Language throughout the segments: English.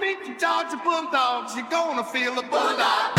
beat the Georgia Bulldogs, you're gonna feel the bulldog.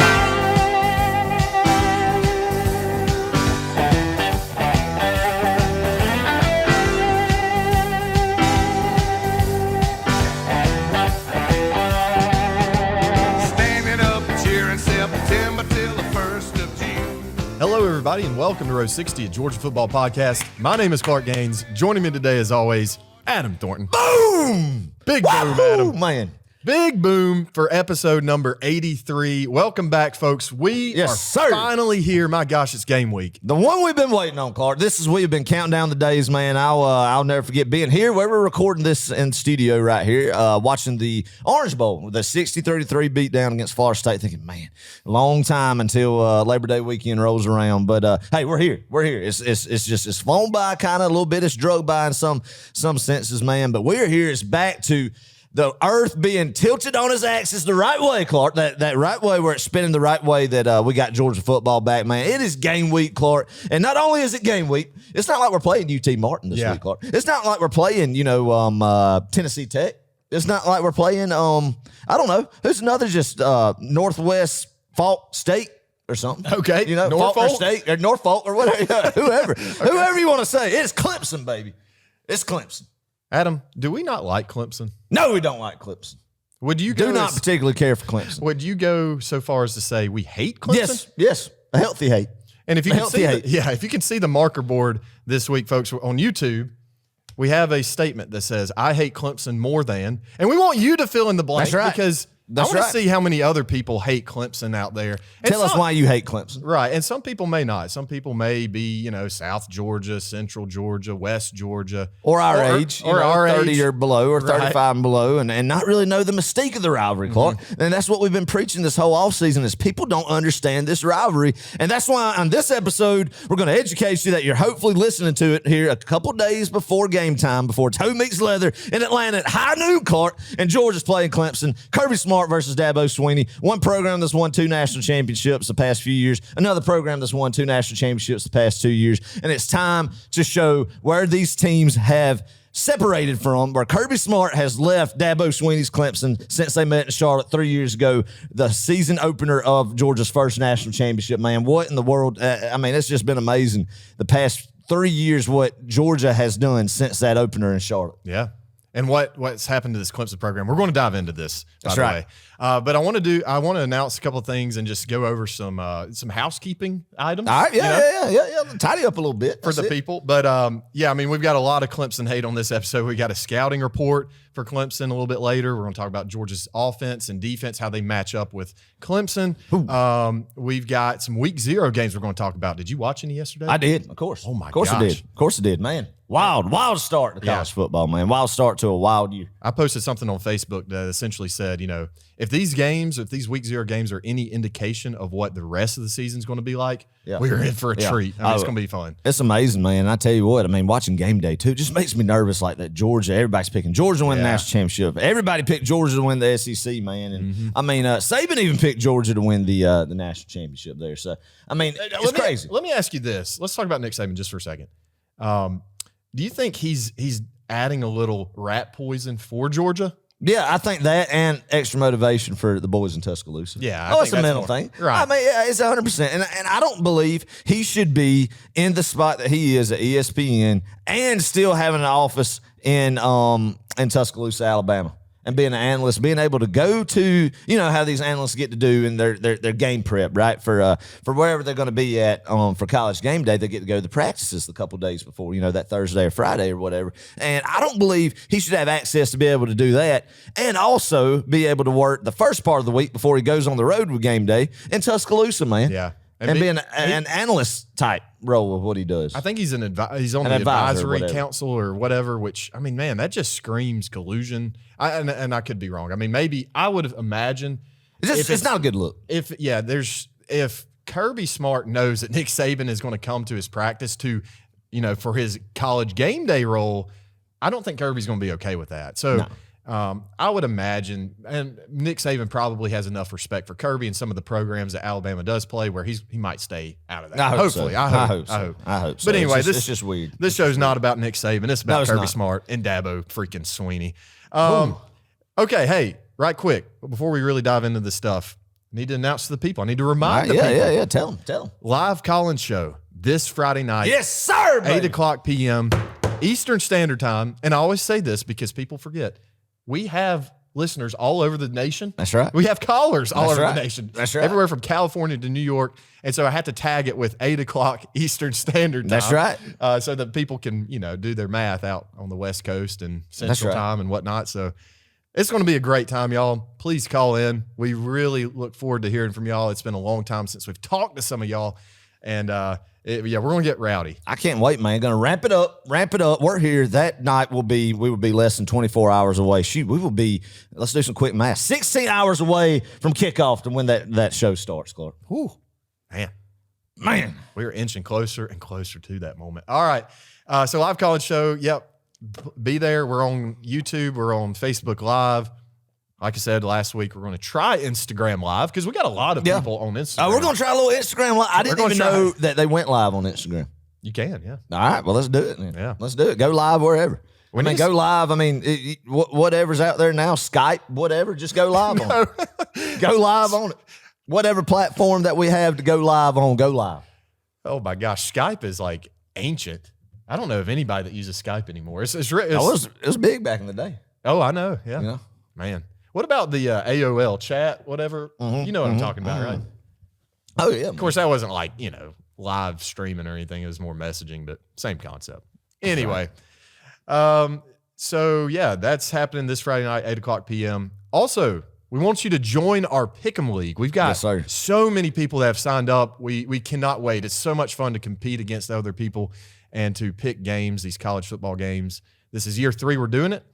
Hello, everybody, and welcome to Row 60, a Georgia football podcast. My name is Clark Gaines. Joining me today, as always, Adam Thornton. Boom! Big boom, Adam. Man. Big boom for episode number 83. Welcome back, folks. We are finally here. My gosh, it's game week. The one we've been waiting on, Clark. We've been counting down the days, man. I'll never forget being here. We're recording this in studio right here, watching the Orange Bowl, the 60-33 beatdown against Florida State, thinking, man, long time until Labor Day weekend rolls around. But hey, we're here. We're here. It's flown by kind of a little bit. It's drug by in some senses, man. But we're here. It's back to the earth being tilted on its axis the right way, Clark. That right way where it's spinning the right way that we got Georgia football back, man. It is game week, Clark. And not only is it game week, it's not like we're playing UT Martin this week, Clark. It's not like we're playing, Tennessee Tech. It's not like we're playing, I don't know, who's another just Northwest Falk State or something. Okay. Faulkner State or Norfolk or whatever, whoever you want to say. It's Clemson, baby. It's Clemson. Adam, do we not like Clemson? No, we don't like Clemson. Would you do not particularly care for Clemson? Would you go so far as to say we hate Clemson? Yes, a healthy hate. And if you can see, if you can see the marker board this week, folks, on YouTube, we have a statement that says, "I hate Clemson more than," and we want you to fill in the blank. That's right. Because I want to see how many other people hate Clemson out there. And Tell us why you hate Clemson. Right. And some people may not. Some people may be, South Georgia, Central Georgia, West Georgia. Or our age. Or our 30 age. Or below, or 35 and below, and not really know the mystique of the rivalry, Clark. Mm-hmm. And that's what we've been preaching this whole offseason is people don't understand this rivalry. And that's why on this episode, we're going to educate you that you're hopefully listening to it here a couple days before game time, before it's who meets leather in Atlanta at high noon, Clark. And Georgia's playing Clemson. Kirby Smart versus Dabo Swinney. One program that's won 2 national championships the past few years. Another program that's won 2 national championships the past 2 years. And it's time to show where these teams have separated from, where Kirby Smart has left Dabo Swinney's Clemson since they met in Charlotte 3 years ago, the season opener of Georgia's first national championship, man. What in the world? It's just been amazing the past 3 years what Georgia has done since that opener in Charlotte. Yeah. And what's happened to this Clemson program? We're going to dive into this. That's right. But I want to announce a couple of things and just go over some housekeeping items. All right, yeah. Tidy up a little bit for the people. But we've got a lot of Clemson hate on this episode. We got a scouting report for Clemson a little bit later. We're going to talk about Georgia's offense and defense, how they match up with Clemson. We've got some week 0 games we're going to talk about. Did you watch any yesterday? I did, of course. Oh my gosh. Of course I did, man. Wild start to college football, man. Wild start to a wild year. I posted something on Facebook that essentially said, if these week 0 games are any indication of what the rest of the season is going to be like, we're in for a treat. It's going to be fun. It's amazing, man. I tell you what, watching game day too just makes me nervous like that. Georgia, everybody's picking Georgia to win the national championship. Everybody picked Georgia to win the SEC, man. And Saban even picked Georgia to win the national championship there. So, it's crazy. Let me ask you this. Let's talk about Nick Saban just for a second. Do you think he's adding a little rat poison for Georgia? Yeah, I think that and extra motivation for the boys in Tuscaloosa. Yeah, it's a mental thing. Right. It's 100%. And I don't believe he should be in the spot that he is at ESPN and still having an office in Tuscaloosa, Alabama. And being an analyst, being able to go to, how these analysts get to do in their game prep, right? For wherever they're going to be at for college game day, they get to go to the practices a couple days before, that Thursday or Friday or whatever. And I don't believe he should have access to be able to do that and also be able to work the first part of the week before he goes on the road with game day in Tuscaloosa, man. Yeah. And be an analyst type role of what he does. I think he's on the advisory council or whatever, which, that just screams collusion. And I could be wrong. Maybe I would have imagined. It's not a good look. If Kirby Smart knows that Nick Saban is going to come to his practice for his college game day role, I don't think Kirby's going to be okay with that. So. No. I would imagine, and Nick Saban probably has enough respect for Kirby and some of the programs that Alabama does play where he might stay out of that. I hope so. But anyway, it's just weird. This show's not about Nick Saban. It's about Kirby Smart and Dabo freaking Swinney. Okay, hey, right quick, before we really dive into this stuff, I need to announce to the people. I need to remind the people. Yeah. Tell them. Live call-in show this Friday night. Yes, sir, baby. 8 o'clock p.m. Eastern Standard Time. And I always say this because people forget. We have listeners all over the nation. That's right. We have callers all over the nation. That's right. Everywhere from California to New York. And so I had to tag it with 8 o'clock Eastern Standard Time. That's right. So that people can, do their math out on the West Coast and Central Time and whatnot. So it's going to be a great time, y'all. Please call in. We really look forward to hearing from y'all. It's been a long time since we've talked to some of y'all. And we're going to get rowdy. I can't wait, man. Going to ramp it up. We're here. That night we will be less than 24 hours away. Shoot, we will be, let's do some quick math, 16 hours away from kickoff to when that show starts, Clark. Whew. Man. We're inching closer and closer to that moment. All right. So live college show. Yep. Be there. We're on YouTube. We're on Facebook Live. Like I said last week, we're going to try Instagram Live because we got a lot of people on Instagram. We're going to try a little Instagram Live. I didn't even know that they went live on Instagram. You can, yeah. All right, well, let's do it then. Yeah. Let's do it. Go live wherever. Go live. Whatever's out there now, Skype, whatever, just go live on it. Go live on it. Whatever platform that we have to go live on, go live. Oh, my gosh. Skype is like ancient. I don't know of anybody that uses Skype anymore. It was big back in the day. Oh, I know. Yeah. Man. What about the AOL chat, whatever? You know what I'm talking about, right? Oh, yeah. Of course, that wasn't like, live streaming or anything. It was more messaging, but same concept. Anyway. So, yeah, that's happening this Friday night, 8 o'clock p.m. Also, we want you to join our Pick'em League. We've got so many people that have signed up. We cannot wait. It's so much fun to compete against other people and to pick games, these college football games. This is year 3 we're doing it.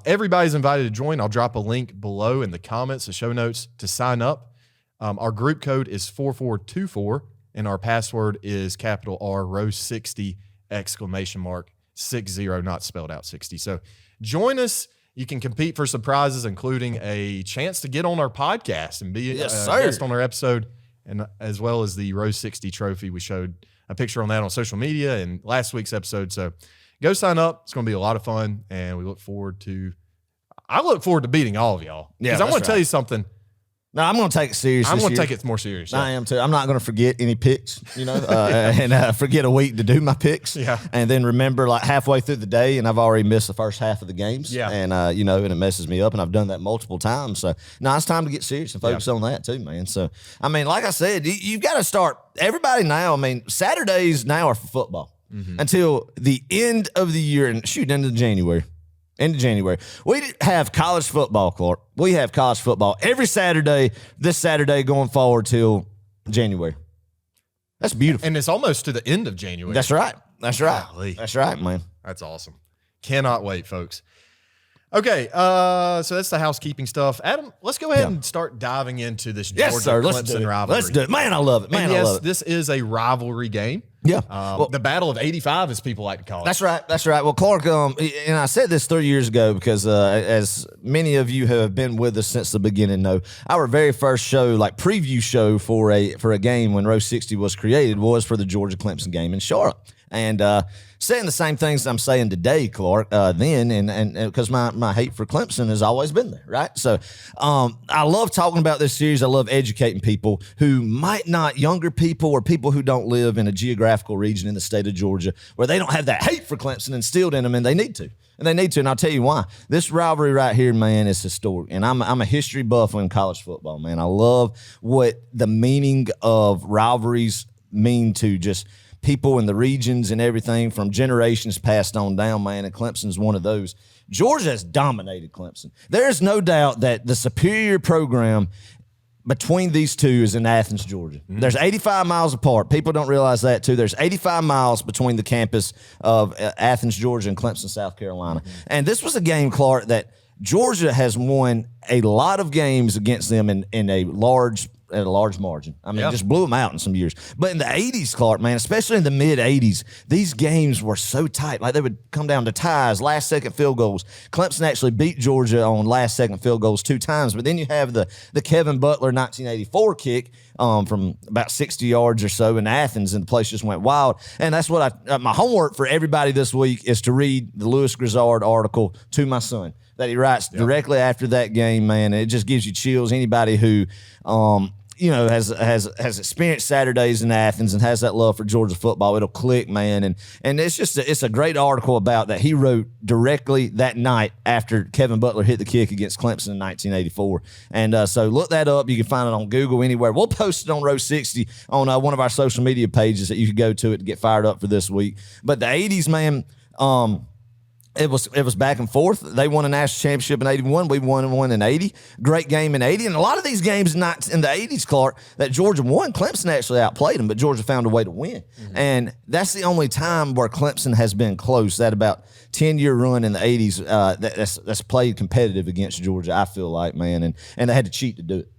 Everybody's invited to join. I'll drop a link below in the comments, the show notes to sign up. Our group code is 4424, and our password is capital R, row 60, exclamation mark, 60, not spelled out 60. So join us. You can compete for some prizes, including a chance to get on our podcast and be a guest on our episode, and as well as the row 60 trophy. We showed a picture on that on social media in last week's episode. So go sign up. It's going to be a lot of fun, and I look forward to beating all of y'all. Because I'm going to tell you something. No, I'm going to take it serious. I'm going to take it more serious. I am too. I'm not going to forget any picks, and forget a week to do my picks. Yeah. And then remember like halfway through the day, and I've already missed the first half of the games. Yeah. And, and it messes me up, and I've done that multiple times. So, no, it's time to get serious and focus on that too, man. So, like I said, you've got to start. Everybody now, Saturdays now are for football until the end of the year, and end of January. End of January. We have college football, Clark. We have college football every Saturday, this Saturday going forward till January. That's beautiful. And it's almost to the end of January. That's right. Golly. That's right, man. That's awesome. Cannot wait, folks. Okay, so that's the housekeeping stuff. Adam, let's go ahead and start diving into this Georgia-Clemson rivalry. Let's do it. Man, I love it. I love it. This is a rivalry game. Yeah. The Battle of 85, as people like to call it. That's right. Well, Clark, and I said this 3 years ago because as many of you have been with us since the beginning know, our very first show, like preview show for a game when Row 60 was created, was for the Georgia-Clemson game in Charlotte. And saying the same things I'm saying today, Clark, then, and because my hate for Clemson has always been there, right? So I love talking about this series. I love educating people who might not, younger people or people who don't live in a geographical region in the state of Georgia where they don't have that hate for Clemson instilled in them, and they need to. And I'll tell you why. This rivalry right here, man, is historic. And I'm a history buff in college football, man. I love what the meaning of rivalries mean to just people in the regions and everything from generations passed on down, man, and Clemson's one of those. Georgia has dominated Clemson. There is no doubt that the superior program between these two is in Athens, Georgia. There's 85 miles apart. People don't realize that, too. There's 85 miles between the campus of Athens, Georgia, and Clemson, South Carolina. And this was a game, Clark, that Georgia has won a lot of games against them in a large margin. Just blew them out in some years. But in the 80s, Clark, man, especially in the mid-80s, these games were so tight. Like, they would come down to ties, last-second field goals. Clemson actually beat Georgia on last-second field goals 2 times. But then you have the Kevin Butler 1984 kick from about 60 yards or so in Athens, and the place just went wild. And that's what my homework for everybody this week is to read the Louis Grizzard article to my son. that he writes directly after that game, man. And it just gives you chills. Anybody who, has experienced Saturdays in Athens and has that love for Georgia football, it'll click, man. And it's a great article about that he wrote directly that night after Kevin Butler hit the kick against Clemson in 1984. And so look that up. You can find it on Google, anywhere. We'll post it on Row 60 on one of our social media pages that you can go to it to get fired up for this week. But the 80s, man, it was back and forth. They won a national championship in 81. We won one in 80. Great game in 80. And a lot of these games in the 80s, Clark, that Georgia won, Clemson actually outplayed them, but Georgia found a way to win. Mm-hmm. And that's the only time where Clemson has been close. That about 10-year run in the 80s that's played competitive against Georgia, I feel like, man. And they had to cheat to do it.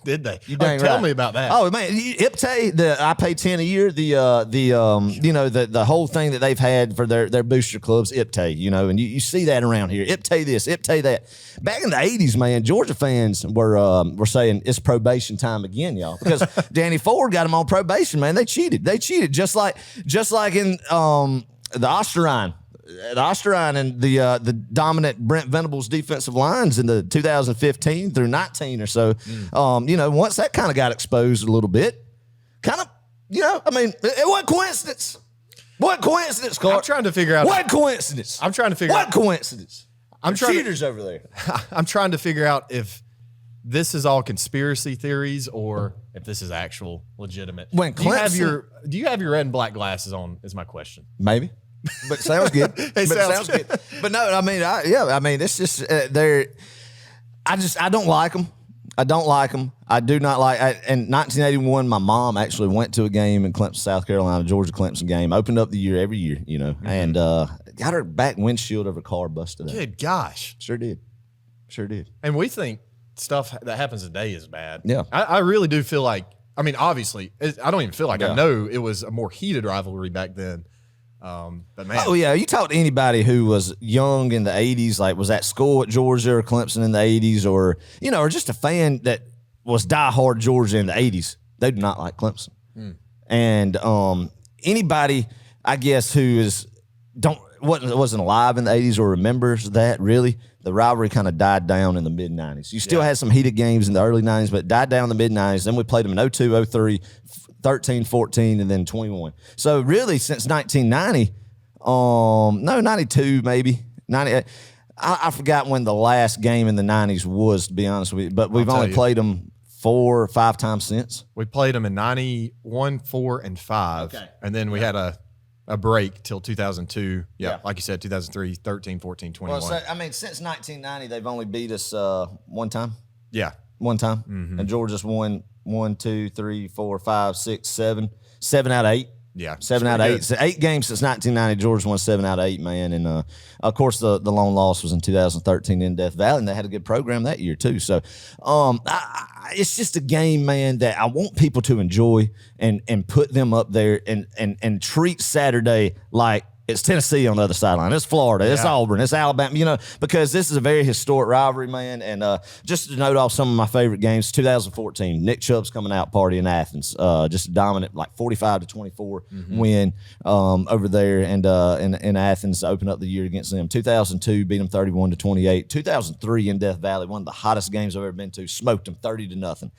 Did they? You tell me about that. Oh man, IPTAY, I pay $10 a year. The whole thing that they've had for their booster clubs, IPTAY, and you see that around here. IPTAY this, IPTAY that. Back in the 80s, man, Georgia fans were saying it's probation time again, y'all, because Danny Ford got them on probation, man. They cheated just like in the Osterine. The Osterine and the dominant Brent Venables defensive lines in the 2015 through 19 or so, once that kind of got exposed a little bit, it wasn't coincidence. What coincidence, Clark? I'm trying to figure out. What coincidence? I'm trying to figure out. What coincidence? I'm trying cheaters over there. I'm trying to figure out if this is all conspiracy theories or if this is actual legitimate. When do you have your red and black glasses on? Is my question. Maybe. But it sounds good. Sounds good. But no, it's just I don't like them. I don't like them. I do not like. In 1981, my mom actually went to a game in Clemson, South Carolina, Georgia Clemson game. Opened up the year every year, mm-hmm. and got her back windshield of her car busted out. Good gosh, sure did. And we think stuff that happens today is bad. Yeah, I really do feel like. I mean, obviously, I don't even feel like I know it was a more heated rivalry back then. But man, oh yeah, you talk to anybody who was young in the 80s, like was at school at Georgia or Clemson in the 80s, or or just a fan that was diehard Georgia in the 80s, they do not like Clemson. And anybody, I guess, who wasn't alive in the 80s or remembers that, really, the rivalry kind of died down in the mid 90s. You still had some heated games in the early 90s, but it died down in the mid 90s. Then we played them in 02, 03. 13, 14, and then 21. So really, since 1990, 92 maybe, 98. I forgot when the last game in the 90s was, to be honest with you. But we've only played them 4 or 5 times since. We played them in 91, 4, and 5. Okay. And then we had a break till 2002. Yeah, like you said, 2003, 13, 14, 21. Well, so, since 1990, they've only beat us one time. Yeah. One time. Mm-hmm. And Georgia's won 1, 2, 3, 4, 5, 6, 7. 7 out of 8. Yeah. 7 out of 8. So 8 games since 1990. Georgia won 7 out of 8, man. And, of course, the lone loss was in 2013 in Death Valley, and they had a good program that year, too. So it's just a game, man, that I want people to enjoy and put them up there and treat Saturday like it's Tennessee on the other sideline. It's Florida. It's Auburn. It's Alabama, because this is a very historic rivalry, man. And just to note off some of my favorite games, 2014, Nick Chubb's coming out party in Athens. Just a dominant, like 45-24 win over there and in Athens to open up the year against them. 2002, beat them 31-28. 2003 in Death Valley, one of the hottest games I've ever been to, smoked them 30-0.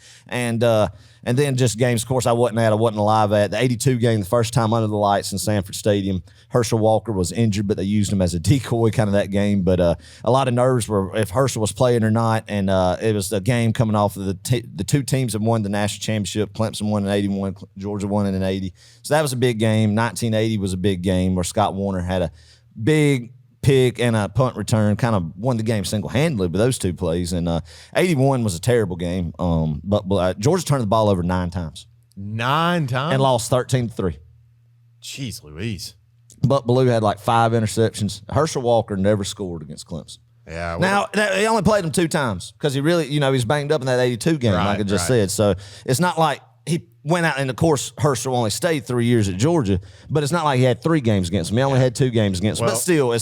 And then just games, of course, I wasn't alive at. The 82 game, the first time under the lights in Sanford Stadium. Herschel Walker was injured, but they used him as a decoy kind of that game. But a lot of nerves were if Herschel was playing or not. And it was a game coming off of the two teams that won the national championship. Clemson won in 81, Georgia won in 80. So that was a big game. 1980 was a big game where Scott Warner had a big pick and a punt return, kind of won the game single-handedly with those two plays. And 81 was a terrible game. But Georgia turned the ball over 9 times. 9 times? And lost 13-3. Jeez Louise. Buck Bellew had like 5 interceptions. Herschel Walker never scored against Clemson. Yeah. Now, he only played him 2 times because he really, he's banged up in that 82 game, like I just said. So it's not like he went out, and of course, Herschel only stayed 3 years at Georgia, but it's not like he had 3 games against him. He only had 2 games against him. But still,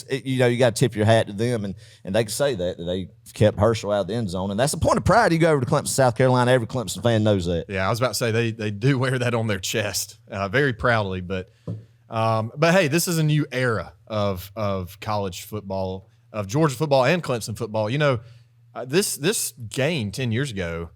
you got to tip your hat to them, and they can say that they kept Herschel out of the end zone. And that's a point of pride. You go over to Clemson, South Carolina, every Clemson fan knows that. Yeah, I was about to say they do wear that on their chest very proudly. But hey, this is a new era of college football. of Georgia football and Clemson football. You know, this game 10 years ago,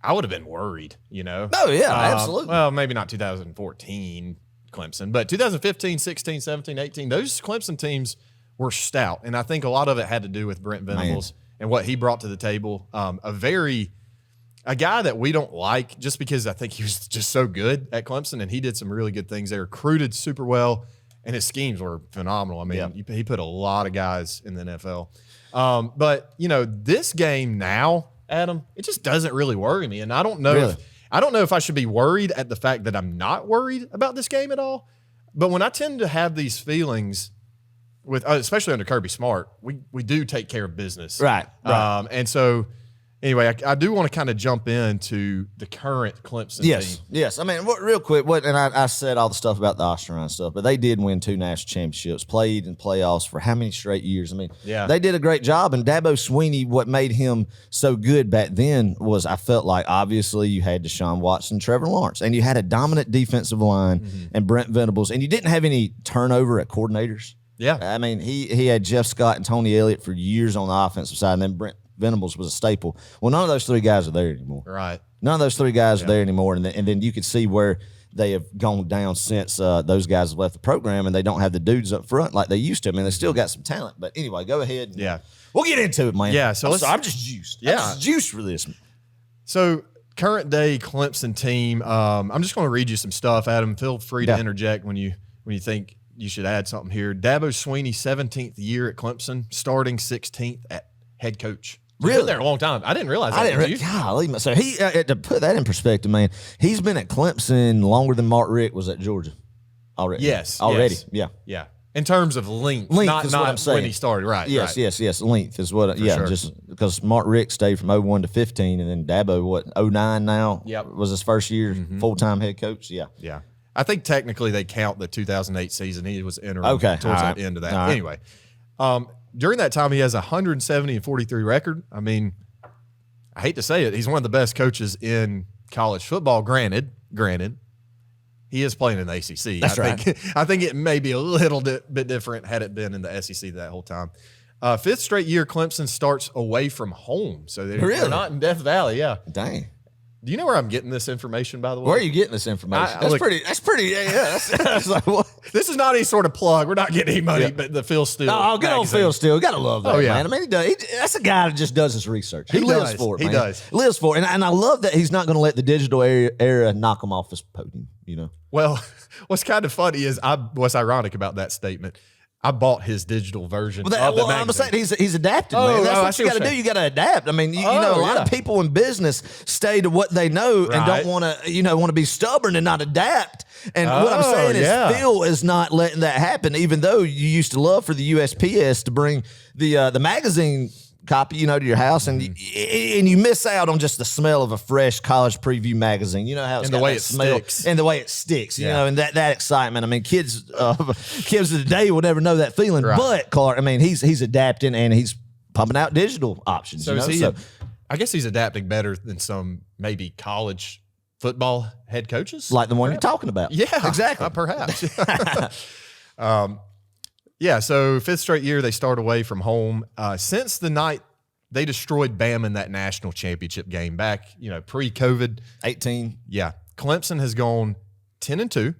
I would have been worried, you know. Oh, yeah, absolutely. Well, maybe not 2014 Clemson, but 2015, 16, 17, 18, those Clemson teams were stout. And I think a lot of it had to do with Brent Venables and what he brought to the table. A guy that we don't like just because I think he was just so good at Clemson, and he did some really good things there, recruited super well, and his schemes were phenomenal. I mean, he put a lot of guys in the NFL. But, you know, this game now, Adam, it just doesn't really worry me. And I don't know if I should be worried at the fact that I'm not worried about this game at all. But when I tend to have these feelings with, especially under Kirby Smart, we do take care of business. Right. And so, anyway, I do want to kind of jump into the current Clemson team. Yes. I mean, real quick, and I said all the stuff about the Osterine stuff, but they did win 2 national championships, played in playoffs for how many straight years? I mean, they did a great job. And Dabo Swinney, what made him so good back then was I felt like obviously you had Deshaun Watson, Trevor Lawrence, and you had a dominant defensive line and Brent Venables, and you didn't have any turnover at coordinators. Yeah. I mean, he had Jeff Scott and Tony Elliott for years on the offensive side, and then Brent Venables was a staple. Well, none of those 3 guys are there anymore. Right. None of those 3 guys are there anymore. And then you could see where they have gone down since those guys have left the program, and they don't have the dudes up front like they used to. I mean, they still got some talent. But anyway, go ahead. We'll get into it, man. Yeah. So I'm just juiced. Yeah. I'm just juiced for this. So current day Clemson team, I'm just going to read you some stuff, Adam. Feel free to interject when you think you should add something here. Dabo Swinney, 17th year at Clemson, starting 16th at head coach. Really? Been there a long time. I didn't realize that. Golly. So he to put that in perspective, man, he's been at Clemson longer than Mark Richt was at Georgia. Already. Yes. Already. Yes. Yeah. In terms of length not is what I'm saying. When he started. Right. Yes. Right. Yes. Length is what. Sure. Just because Mark Richt stayed from 01 to 15, and then Dabo 09 now was his first year full-time head coach. Yeah. Yeah. I think technically they count the 2008 season. He was interim towards the end of that. Right. Anyway, during that time, he has a 170-43 record. I mean, I hate to say it, he's one of the best coaches in college football. Granted, he is playing in the ACC. That's right. I think it may be a little bit different had it been in the SEC that whole time. 5th straight year, Clemson starts away from home. So they're not in Death Valley. Yeah. Dang. Do you know where I'm getting this information, by the way? Where are you getting this information? That's pretty. Yeah. That's like, what? This is not any sort of plug. We're not getting any money, but the Phil Steele. Oh, good old Phil Steele. Gotta love that, man. I mean, that's a guy that just does his research. He lives for it, man. He does. Lives for it. And I love that he's not going to let the digital era knock him off his podium, you know? Well, what's kind of funny is what's ironic about that statement, I bought his digital version of the magazine. I'm saying he's adapted, man. That's what you got to do. You got to adapt. I mean, you know, a lot of people in business stay to what they know and don't want to be stubborn and not adapt. And what I'm saying is Phil is not letting that happen, even though you used to love for the USPS to bring the magazine copy, to your house, and you miss out on just the smell of a fresh college preview magazine. You know how it's got that smell and the way it sticks. You know, and that excitement. I mean, kids of the day will never know that feeling. Right. But Clark, I mean, he's adapting and he's pumping out digital options. So, I guess he's adapting better than some maybe college football head coaches, like the one you're talking about. Yeah, exactly. Perhaps. Yeah, so 5th straight year they start away from home. Since the night they destroyed Bama in that national championship game back, pre-COVID. 18. Yeah. Clemson has gone 10-2,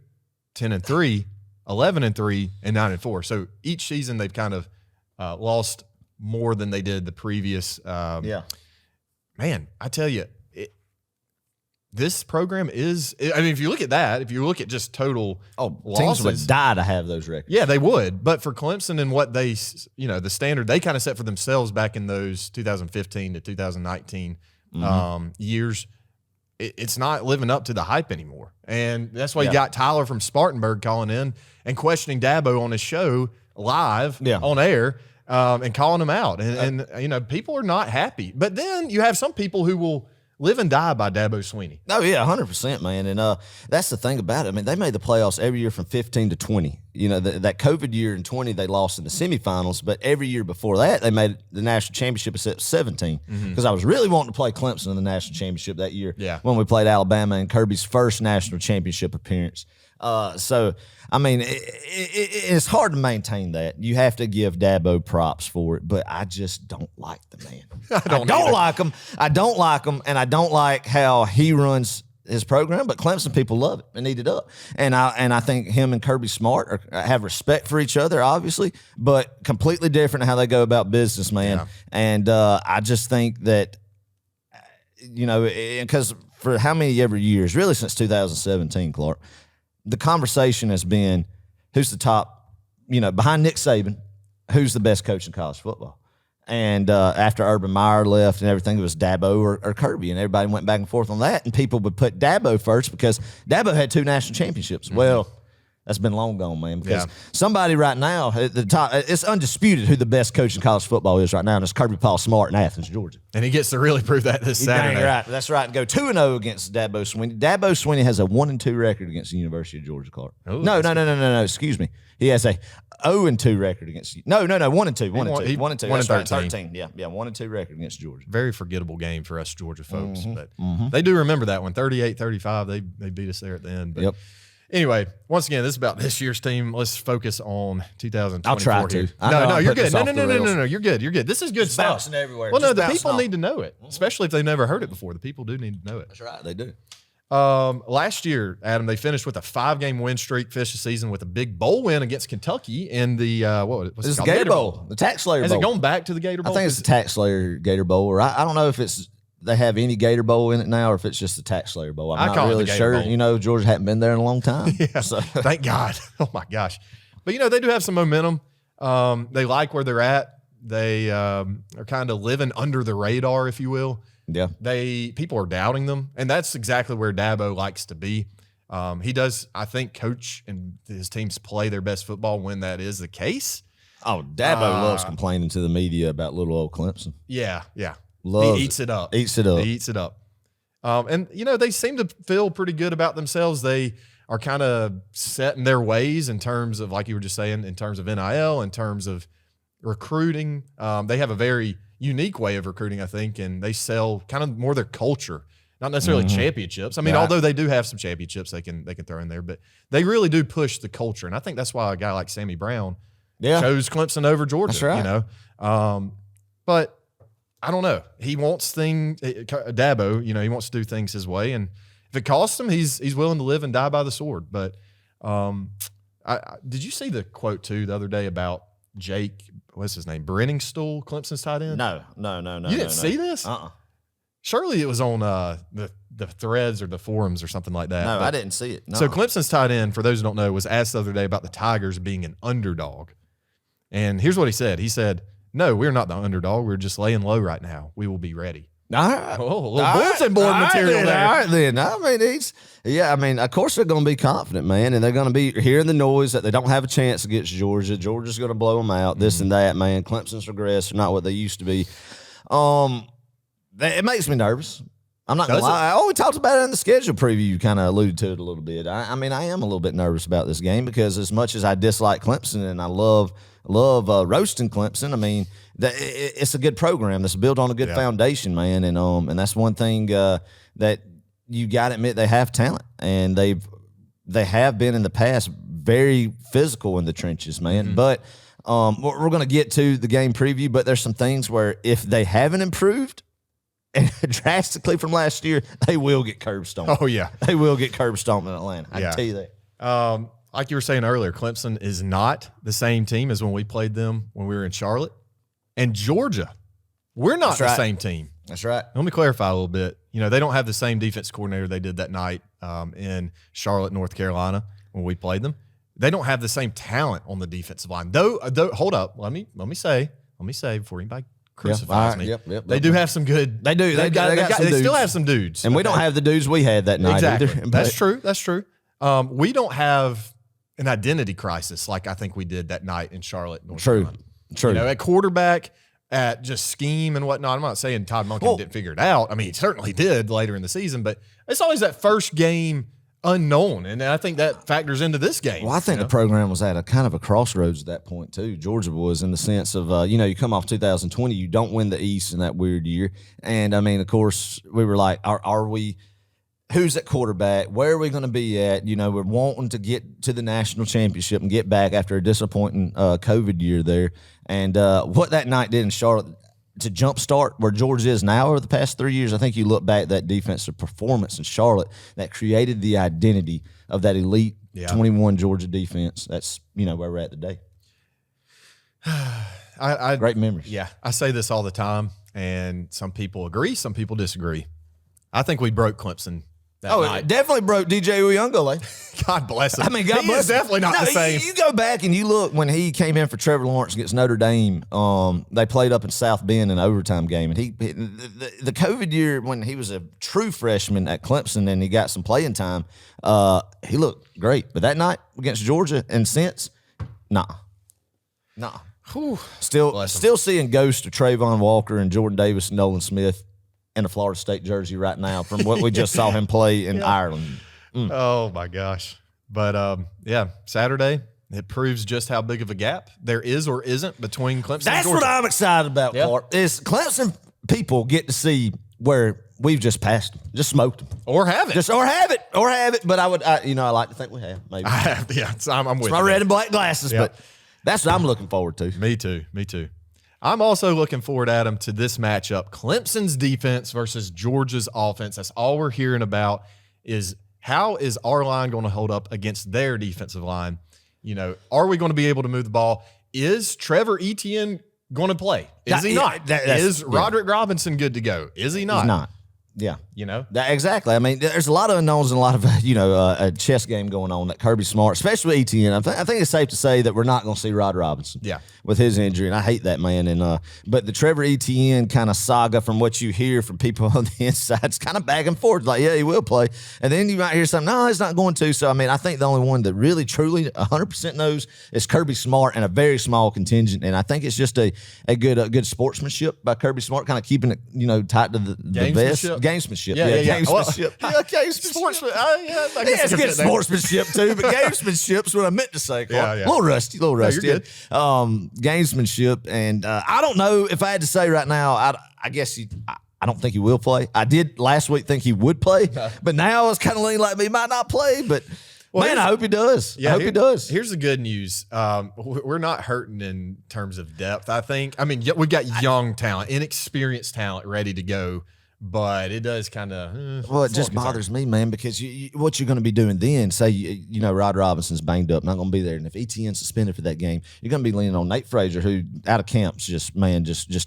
10-3, 11-3, and 9-4. So each season they've kind of lost more than they did the previous. Man, I tell you, this program is, I mean, if you look at just total losses. Teams would die to have those records. Yeah, they would. But for Clemson and what they, the standard they kind of set for themselves back in those 2015 to 2019 years, it's not living up to the hype anymore. And that's why you got Tyler from Spartanburg calling in and questioning Dabo on his show live on air and calling him out. And people are not happy. But then you have some people who will live and die by Dabo Swinney. Oh, yeah, 100%, man. And that's the thing about it. I mean, they made the playoffs every year from 15 to 20. that COVID year in 20, they lost in the semifinals, but every year before that, they made the national championship except 17. Because I was really wanting to play Clemson in the national championship that year when we played Alabama in Kirby's first national championship appearance. So, I mean, it's hard to maintain that. You have to give Dabo props for it, but I just don't like the man. I don't like him. I don't like him, and I don't like how he runs his program, but Clemson people love it and eat it up. And I think him and Kirby Smart have respect for each other, obviously, but completely different how they go about business, man. Yeah. And I just think that, because for how many ever years, really since 2017, Clark, the conversation has been who's the top, behind Nick Saban, who's the best coach in college football. And after Urban Meyer left and everything, it was Dabo or Kirby, and everybody went back and forth on that. And people would put Dabo first because Dabo had 2 national championships. Mm-hmm. Well, that's been long gone, man. Because somebody right now at the top, it's undisputed who the best coach in college football is right now, and it's Kirby Smart in Athens, Georgia. And he gets to really prove that this Saturday. Dang right. That's right. Go 2-0 against Dabo Swinney. Dabo Swinney has a 1-2 record against the University of Georgia, Clark. Ooh, no. Excuse me. He has a 0-2 record against you. No, 1-2. 1-2. That's right. 13. Yeah, 1-2 record against Georgia. Very forgettable game for us Georgia folks, but they do remember that one. 38-35. They beat us there at the end. But anyway, once again, this is about this year's team. Let's focus on 2024. I'll try to. No, you're good. No, you're good. You're good. This is good it's stuff. Bouncing everywhere. Well, no, the people need to know it, especially if they've never heard it before. The people do need to know it. That's right. They do. Last year, Adam, they finished with a 5-game win streak, finished the season with a big bowl win against Kentucky in the this is Gator Bowl, the Tax Slayer Bowl. Has it gone back to the Gator Bowl? I think it's the Tax Slayer Gator Bowl, or I don't know if they have any Gator Bowl in it now, or if it's just the Tax Slayer Bowl. I'm not really sure. Bowl. Georgia hadn't been there in a long time. So. Thank God. Oh my gosh. But they do have some momentum. They like where they're at. They are kind of living under the radar, if you will. Yeah. People are doubting them, and that's exactly where Dabo likes to be. He does, I think, coach and his teams play their best football when that is the case. Oh, Dabo loves complaining to the media about little old Clemson. Yeah. Loves he eats it up. Eats it up. He eats it up. And, they seem to feel pretty good about themselves. They are kind of set in their ways in terms of, like you were just saying, in terms of NIL, in terms of recruiting. They have a very unique way of recruiting, I think, and they sell kind of more their culture, not necessarily championships. I mean, although they do have some championships they can throw in there, but they really do push the culture. And I think that's why a guy like Sammy Brown chose Clemson over Georgia. That's right. But I don't know. He wants Dabo, he wants to do things his way. And if it costs him, he's willing to live and die by the sword. But did you see the quote, too, the other day about Jake, what's his name, Brenningstool, Clemson's tight end? No. You didn't see this? Surely it was on the threads or the forums or something like that. No, I didn't see it. No. So Clemson's tight end, for those who don't know, was asked the other day about the Tigers being an underdog. And here's what he said. He said, "No, we're not the underdog. We're just laying low right now. We will be ready." All right. Oh, a little bulletin board material there. All right, then. I mean, of course they're going to be confident, man, and they're going to be hearing the noise that they don't have a chance against Georgia. Georgia's going to blow them out, this and that, man. Clemson's regressed. They're not what they used to be. It makes me nervous. I'm not going to lie. We talked about it in the schedule preview. You kind of alluded to it a little bit. I mean, I am a little bit nervous about this game because as much as I dislike Clemson and I love roasting Clemson, I mean, it's a good program that's built on a good foundation, man. And that's one thing that you got to admit, they have talent, and they have been in the past very physical in the trenches, man. But we're going to get to the game preview, but there's some things where if they haven't improved drastically from last year, they will get curb stomped. Oh, yeah. They will get curb stomped in Atlanta. I can tell you that. Like you were saying earlier, Clemson is not the same team as when we played them when we were in Charlotte. And Georgia, we're not the same team. That's right. Let me clarify a little bit. They don't have the same defense coordinator they did that night in Charlotte, North Carolina when we played them. They don't have the same talent on the defensive line. Though hold up. Let me say before anybody crucifies me. They do have some good. They do. They still have some dudes. And we don't have the dudes we had that night either. That's true. We don't have an identity crisis like I think we did that night in Charlotte, North Carolina. True. At quarterback, at just scheme and whatnot. I'm not saying Todd Monken didn't figure it out. I mean, he certainly did later in the season, but it's always that first game unknown, and I think that factors into this game. Well, I think the program was at a kind of a crossroads at that point too. Georgia was, in the sense of you come off 2020, you don't win the East in that weird year, and I mean, of course, we were like, are we? Who's at quarterback? Where are we going to be at? We're wanting to get to the national championship and get back after a disappointing COVID year there, and what that night did in Charlotte to jumpstart where Georgia is now over the past 3 years. I think you look back at that defensive performance in Charlotte that created the identity of that elite 21 Georgia defense. That's, where we're at today. Great memories. Yeah. I say this all the time, and some people agree, some people disagree. I think we broke Clemson that night. It definitely broke DJ Uyunglele. God bless him. I mean, God bless him. Definitely not the same. You go back and you look when he came in for Trevor Lawrence against Notre Dame. They played up in South Bend in an overtime game, and the COVID year when he was a true freshman at Clemson and he got some playing time, he looked great. But that night against Georgia, and since, nah. Whew. Still seeing ghosts of Trayvon Walker and Jordan Davis and Nolan Smith in a Florida State jersey right now from what we just saw him play in Ireland. Oh, my gosh. But, Saturday, it proves just how big of a gap there is or isn't between Clemson and That's Georgia. what I'm excited about, Clark, is Clemson people get to see where we've just passed them, just smoked them. Or have it. Or have it. But I like to think we have, maybe. I have, yeah. I'm with it's you. my red and black glasses, Yeah. but that's what I'm looking forward to. Me too. I'm also looking forward, Adam, to this matchup. Clemson's defense versus Georgia's offense. That's all we're hearing about is how is our line going to hold up against their defensive line? Are we going to be able to move the ball? Is Trevor Etienne going to play? Is he not? Is Roderick Robinson good to go? Is he not? He's not. Yeah. Exactly. I mean, there's a lot of unknowns and a lot of, a chess game going on that Kirby Smart, especially Etienne. I think it's safe to say that we're not going to see Rod Robinson with his injury, and I hate that man. And but the Trevor Etienne kind of saga, from what you hear from people on the inside, it's kind of back and forth. Like, yeah, he will play. And then you might hear something, no, he's not going to. So, I mean, I think the only one that really, truly 100% knows is Kirby Smart, and a very small contingent. And I think it's just a good sportsmanship by Kirby Smart, kind of keeping it, tight to the vest. Gamesmanship. Gamesmanship. Gamesmanship. Sportsman. I guess it's good sportsmanship too, but gamesmanship's what I meant to say. Clark. A little rusty. No, you're good. Gamesmanship, and I don't know if I had to say right now. I guess I don't think he will play. I did last week think he would play, but now it's kind of leaning like he might not play. But man, I hope he does. Yeah, I hope he does. Here's the good news. We're not hurting in terms of depth, I think. I mean, we've got young talent, inexperienced talent ready to go. But it does kind of. Well, it just bothers me, man, because what you're going to be doing then, say, Rod Robinson's banged up, not going to be there. And if Etienne's suspended for that game, you're going to be leaning on Nate Frazier, who out of camps just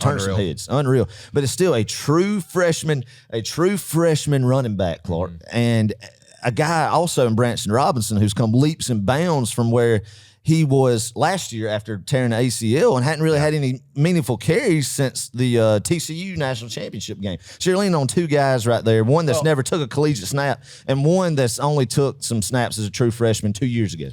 turns some heads. Unreal. But it's still a true freshman running back, Clark. And a guy also in Branson Robinson who's come leaps and bounds from where he was last year after tearing the ACL and hadn't really had any meaningful carries since the TCU national championship game. So you're leaning on two guys right there, one that's never took a collegiate snap and one that's only took some snaps as a true freshman 2 years ago.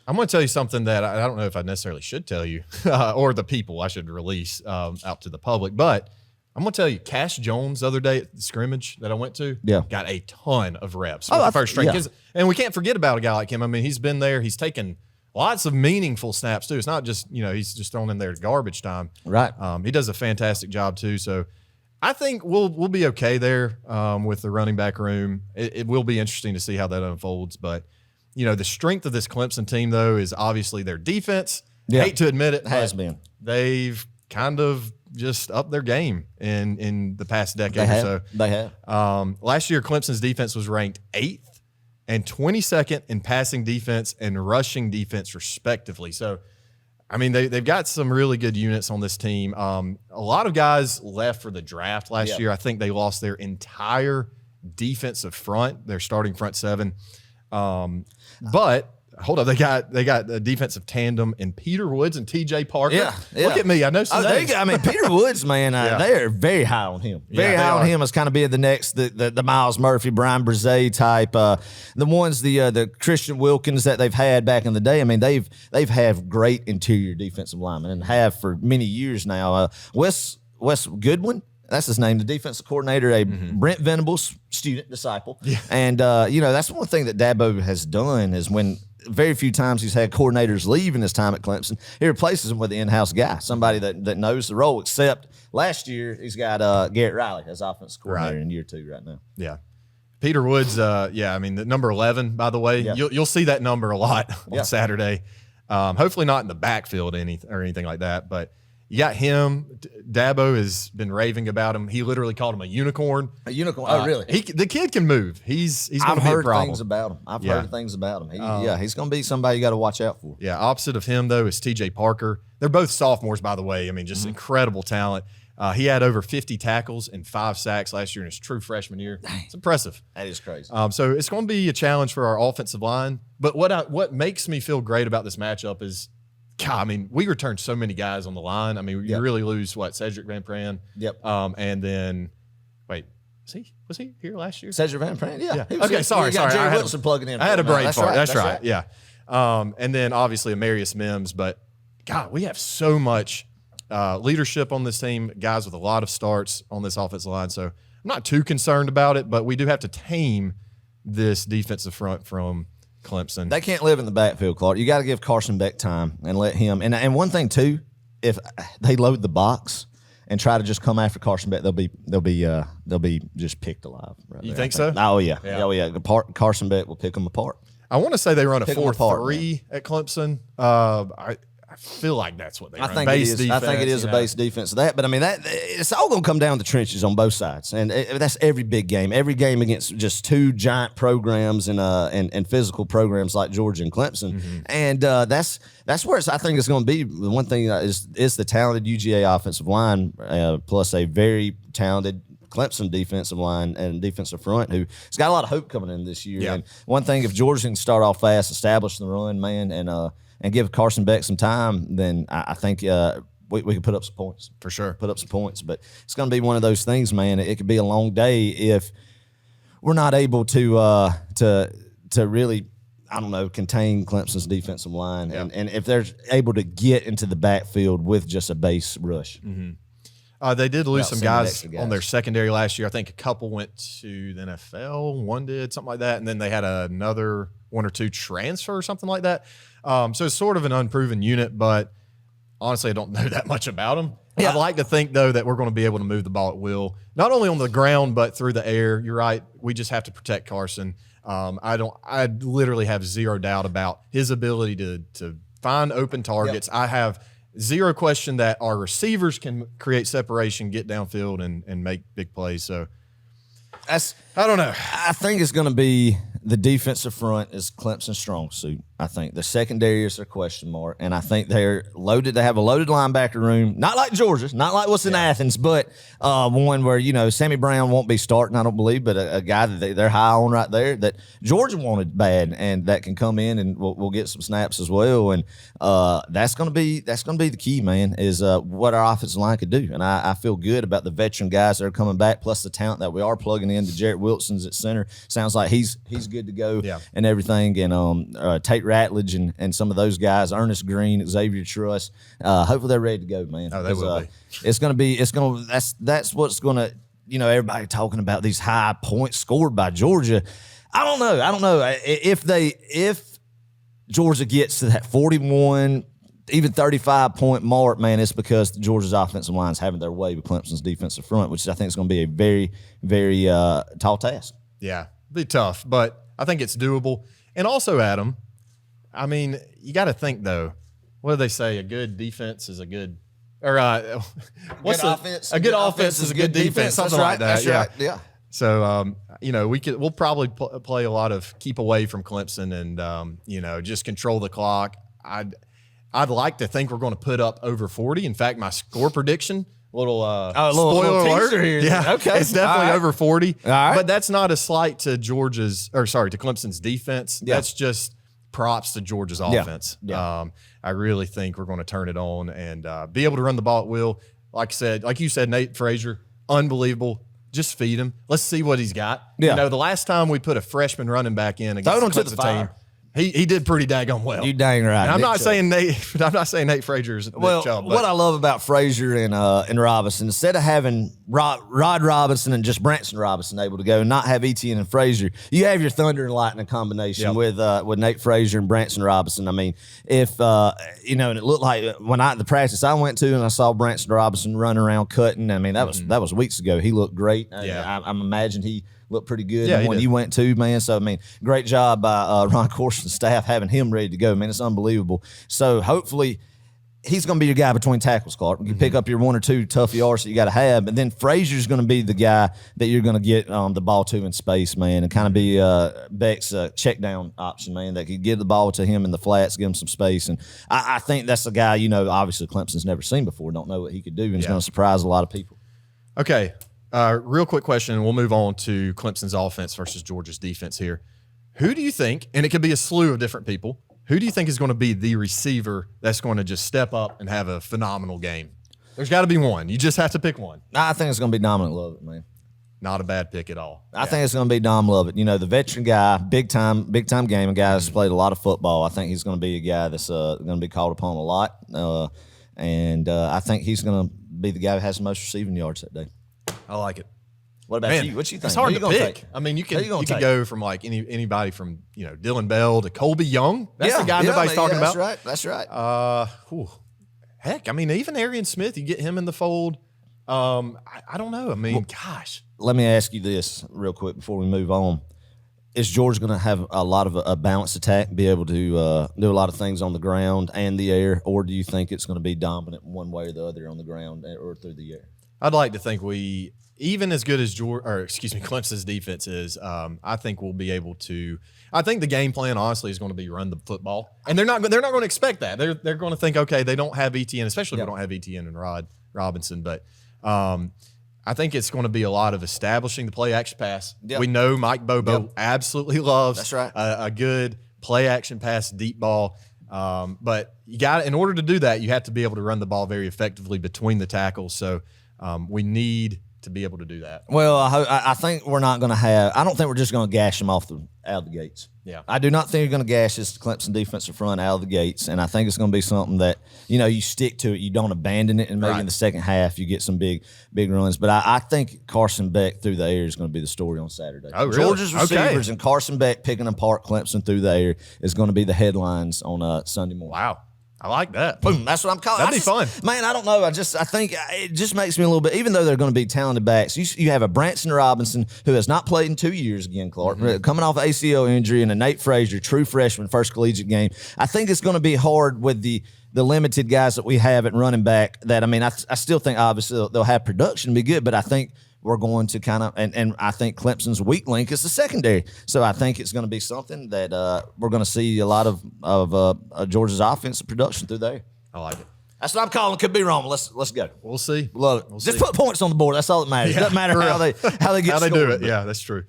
I'm going to tell you something that I don't know if I necessarily should tell you or the people I should release out to the public, but I'm going to tell you, Cash Jones the other day at the scrimmage that I went to got a ton of reps with the first string. And we can't forget about a guy like him. I mean, he's been there. He's taken lots of meaningful snaps, too. It's not just, he's just thrown in there garbage time. Right. He does a fantastic job, too. So I think we'll be okay there with the running back room. It will be interesting to see how that unfolds. But, the strength of this Clemson team, though, is obviously their defense. Yeah. Hate to admit it. Has been. They've kind of just upped their game in the past decade or so. They have. Last year, Clemson's defense was ranked 8th and 22nd in passing defense and rushing defense, respectively. So, I mean, they've got some really good units on this team. A lot of guys left for the draft last year. I think they lost their entire defensive front, their starting front seven. But hold up, they got a defensive tandem in Peter Woods and TJ Parker. Yeah. Look at me, I know some names. Peter Woods, man, they are very high on him. Very high on him as kind of being the next the Miles Murphy, Brian Brzee type. The ones the Christian Wilkins that they've had back in the day. I mean, they've had great interior defensive linemen and have for many years now. Wes Goodwin. That's his name, the defensive coordinator, a Brent Venables student, disciple. Yeah. And, that's one thing that Dabo has done is when very few times he's had coordinators leave in his time at Clemson, he replaces them with an in-house guy, somebody that knows the role, except last year he's got Garrett Riley as offensive coordinator in year 2 right now. Yeah. Peter Woods, the number 11, by the way, you'll see that number a lot on Saturday. Hopefully not in the backfield or anything like that, but you got him. Dabo has been raving about him. He literally called him a unicorn. A unicorn? Oh, really? The kid can move. He's going to be a problem. I've heard things about him. Heard things about him. He's going to be somebody you got to watch out for. Yeah, opposite of him, though, is T.J. Parker. They're both sophomores, by the way. I mean, just incredible talent. He had over 50 tackles and 5 sacks last year in his true freshman year. It's impressive. That is crazy. So it's going to be a challenge for our offensive line. But what makes me feel great about this matchup is, God, I mean, we returned so many guys on the line. I mean, you really lose, Cedric Van Pran? Yep. And then, wait, was he here last year? Cedric Van Pran, yeah. Okay, sorry. Jerry Wilson plugging in. I had a brain fart. That's right. Yeah. And then, obviously, Amarius Mims. But, God, we have so much leadership on this team, guys with a lot of starts on this offensive line. So I'm not too concerned about it, but we do have to tame this defensive front from Clemson. They can't live in the backfield, Clark. You got to give Carson Beck time and let him. And one thing too, if they load the box and try to just come after Carson Beck, they'll be just picked alive. Right you there, think so? Oh yeah. Oh yeah. Carson Beck will pick them apart. I want to say they run a 4-3 at Clemson. I feel like that's what they run. I think it is a base defense of that. But, I mean, it's all going to come down to trenches on both sides. And that's every big game. Every game against just 2 giant programs and physical programs like Georgia and Clemson. And that's where I think it's going to be. The one thing is the talented UGA offensive line plus a very talented Clemson defensive line and defensive front who's got a lot of hope coming in this year. Yeah. And one thing, if Georgia can start off fast, establish the run, man, and give Carson Beck some time, then I think we can put up some points. For sure. Put up some points. But it's going to be one of those things, man. It could be a long day if we're not able to really, I don't know, contain Clemson's defensive line. Yeah. And if they're able to get into the backfield with just a base rush. They did lose some guys on their secondary last year. I think a couple went to the NFL. One did, something like that. And then they had another 1 or 2 transfer or something like that. So it's sort of an unproven unit, but honestly, I don't know that much about them. Yeah. I'd like to think, though, that we're going to be able to move the ball at will, not only on the ground, but through the air. You're right. We just have to protect Carson. I literally have zero doubt about his ability to find open targets. Yep. I have zero question that our receivers can create separation, get downfield, and make big plays. So I don't know. I think it's going to be the defensive front is Clemson's strong suit. I think the secondary is their question mark, and I think they're loaded. They have a loaded linebacker room, not like Georgia's, not like what's in Athens, but one where Sammy Brown won't be starting, I don't believe, but a guy that they're high on right there that Georgia wanted bad, and that can come in and we'll get some snaps as well. And that's going to be the key, man. Is what our offensive line could do, and I feel good about the veteran guys that are coming back, plus the talent that we are plugging into. Jarrett Wilson's at center. Sounds like he's good to go and everything. And Tate Ratledge and some of those guys, Ernest Green, Xavier Truss. Hopefully they're ready to go, man. Oh, they will be. That's what's going to, everybody talking about these high points scored by Georgia. I don't know. If Georgia gets to that 41, even 35-point mark, man, it's because Georgia's offensive line's having their way with Clemson's defensive front, which I think is going to be a very, very tall task. Yeah, be tough, but I think it's doable. And also, Adam, I mean, you got to think, though, what do they say? A good defense is a good – or what's offense? A good offense is a good defense, something like that. That's right. Yeah. So, we'll probably play a lot of keep away from Clemson and, just control the clock. I'd like to think we're going to put up over 40. In fact, my score prediction – little spoiler alert here. Yeah, okay. It's definitely over 40. All right. But that's not a slight to to Clemson's defense. Yeah. That's just props to Georgia's offense. Yeah. I really think we're going to turn it on and be able to run the ball at will. Like you said, Nate Frazier, unbelievable. Just feed him. Let's see what he's got. Yeah. The last time we put a freshman running back in against the Clemson team, He did pretty daggone well. You dang right. And I'm Nick not Chubb. saying Nate Frazier's Nick Chubb. What I love about Frazier and Robinson, instead of having Rod Robinson and just Branson Robinson able to go and not have Etienne and Frazier, you have your Thunder and Lightning combination with Nate Frazier and Branson Robinson. I mean, if and it looked like the practice I went to and I saw Branson Robinson running around cutting. I mean, that was weeks ago. He looked great. I'm imagined he looked pretty good when he went to, man. So, I mean, great job by Ron Corson's staff having him ready to go, man. It's unbelievable. So, hopefully, he's going to be your guy between tackles, Clark. You pick up your one or two tough yards that you got to have, and then Frazier's going to be the guy that you're going to get the ball to in space, man, and kind of be Beck's check down option, man, that could get the ball to him in the flats, give him some space. And I think that's a guy, obviously Clemson's never seen before, don't know what he could do, and he's going to surprise a lot of people. Okay. Real quick question, and we'll move on to Clemson's offense versus Georgia's defense here. Who do you think, and it could be a slew of different people, who do you think is going to be the receiver that's going to just step up and have a phenomenal game? There's got to be one. You just have to pick one. I think it's going to be Dominic Lovett, man. Not a bad pick at all. I think it's going to be Dom Lovett. The veteran guy, big time gaming guy that's played a lot of football. I think he's going to be a guy that's going to be called upon a lot. And I think he's going to be the guy who has the most receiving yards that day. I like it. What about you? What you think? It's hard to pick. I mean, you can go from like anybody from Dylan Bell to Colby Young. That's the guy nobody's talking about. That's right. Heck, I mean, even Arian Smith, you get him in the fold. I don't know. I mean, gosh. Let me ask you this real quick before we move on. Is Georgia going to have a lot of a balanced attack, be able to do a lot of things on the ground and the air, or do you think it's going to be dominant one way or the other on the ground or through the air? I'd like to think even as good as Clemson's defense is, I think we'll be able to. I think the game plan, honestly, is going to be run the football, and they're not going to expect that. They're going to think, okay, they don't have Etienne, especially if we don't have Etienne and Rod Robinson, but. I think it's going to be a lot of establishing the play action pass. Yep. We know Mike Bobo absolutely loves a good play action pass, deep ball. But in order to do that, you have to be able to run the ball very effectively between the tackles. So we need to be able to do that. Well, I think we're not going to have – I don't think we're just going to gash them out of the gates. Yeah. I do not think you're going to gash this Clemson defensive front out of the gates, and I think it's going to be something that, you stick to it. You don't abandon it, and maybe in the second half you get some big runs. But I think Carson Beck through the air is going to be the story on Saturday. Oh, really? Georgia's receivers and Carson Beck picking apart Clemson through the air is going to be the headlines on Sunday morning. Wow. I like that. Boom. That's what I'm calling. That'd be fun. Man, I don't know. I think it just makes me a little bit, even though they're going to be talented backs, you have a Branson Robinson who has not played in 2 years again, Clark, coming off ACL injury, and a Nate Frazier, true freshman, first collegiate game. I think it's going to be hard with the limited guys that we have at running back that, I still think obviously they'll have production and be good, but I think we're going to kind of, and I think Clemson's weak link is the secondary. So I think it's going to be something that we're going to see a lot of Georgia's offensive production through there. I like it. That's what I'm calling. Could be wrong. Let's go. We'll see. Love it. Just put points on the board. That's all that matters. It doesn't matter how they get scored. Do it. Yeah, that's true.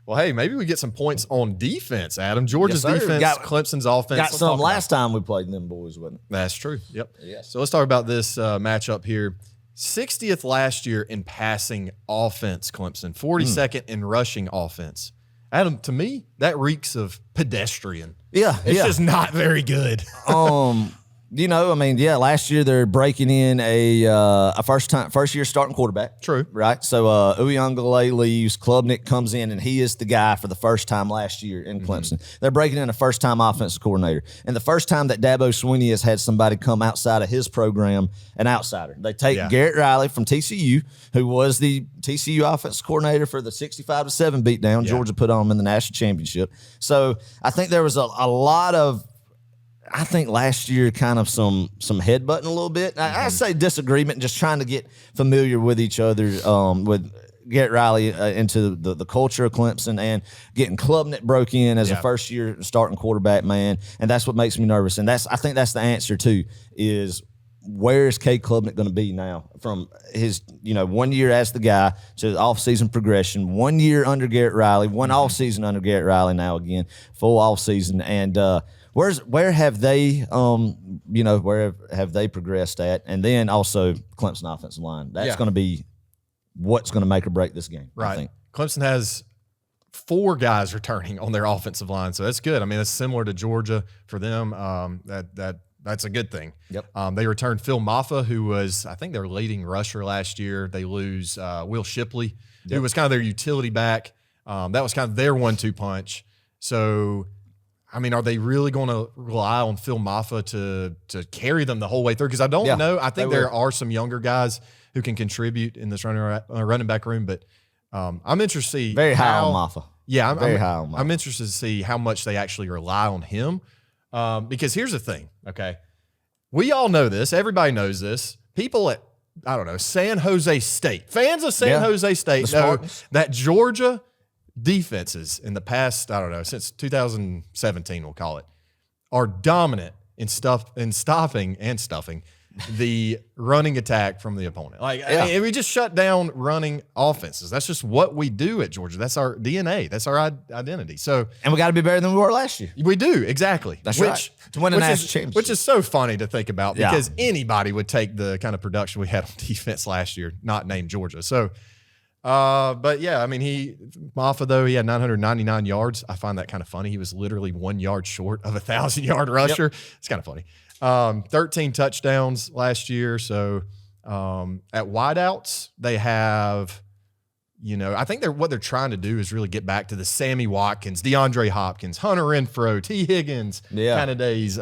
Well, hey, maybe we get some points on defense, Adam. Georgia's defense, Clemson's offense. Got some last time we played them boys, wasn't it? That's true. Yep. Yes. So let's talk about this matchup here. 60th last year in passing offense, Clemson. 42nd in rushing offense. Adam, to me, that reeks of pedestrian. Yeah. It's just not very good. Last year they're breaking in a first year starting quarterback. True. Right? So Uyunglele leaves, Klubnik comes in, and he is the guy for the first time last year in Clemson. They're breaking in a first-time offensive coordinator. And the first time that Dabo Swinney has had somebody come outside of his program, an outsider. They take Garrett Riley from TCU, who was the TCU offensive coordinator for the 65-7 beatdown. Georgia put on him in the national championship. So I think there was a lot of, I think last year kind of some headbutting a little bit. I say disagreement, just trying to get familiar with each other, with Garrett Riley into the culture of Clemson, and getting Klubnik broke in as a first-year starting quarterback, man. And that's what makes me nervous. And I think that's the answer, too, is where is Cade Klubnik going to be now from his 1 year as the guy to the offseason progression, 1 year under Garrett Riley, one offseason under Garrett Riley now again, full offseason. And where have they where have they progressed at? And then also Clemson offensive line. That's going to be what's going to make or break this game. Right. I think. Clemson has 4 guys returning on their offensive line. So that's good. I mean, that's similar to Georgia for them. That's a good thing. Yep. They returned Phil Maffa, who was, I think, their leading rusher last year. They lose Will Shipley, who was kind of their utility back. That was kind of their 1-2 punch. So, I mean, are they really going to rely on Phil Maffa to carry them the whole way through? Because I don't know. I think there are some younger guys who can contribute in this running back room, but I'm interested to see very high on Maffa. Yeah, I'm very high on Maffa. I'm interested to see how much they actually rely on him. Because here's the thing, okay? We all know this. Everybody knows this. People at, I don't know, San Jose State, fans of San Jose State know that Georgia defenses in the past, I don't know, since 2017, we'll call it, are dominant in stopping and stuffing the running attack from the opponent. Like, I mean, we just shut down running offenses. That's just what we do at Georgia. That's our DNA. That's our identity. So, and we got to be better than we were last year. We do, exactly. That's right. To win a national championship. Which is so funny to think about because anybody would take the kind of production we had on defense last year, not named Georgia. So, but yeah, I mean, Maffa, though, he had 999 yards. I find that kind of funny. He was literally 1 yard short of a 1,000-yard rusher. It's kind of funny. 13 touchdowns last year. So at wideouts, they have, I think what they're trying to do is really get back to the Sammy Watkins, DeAndre Hopkins, Hunter Renfrow, T. Higgins kind of days.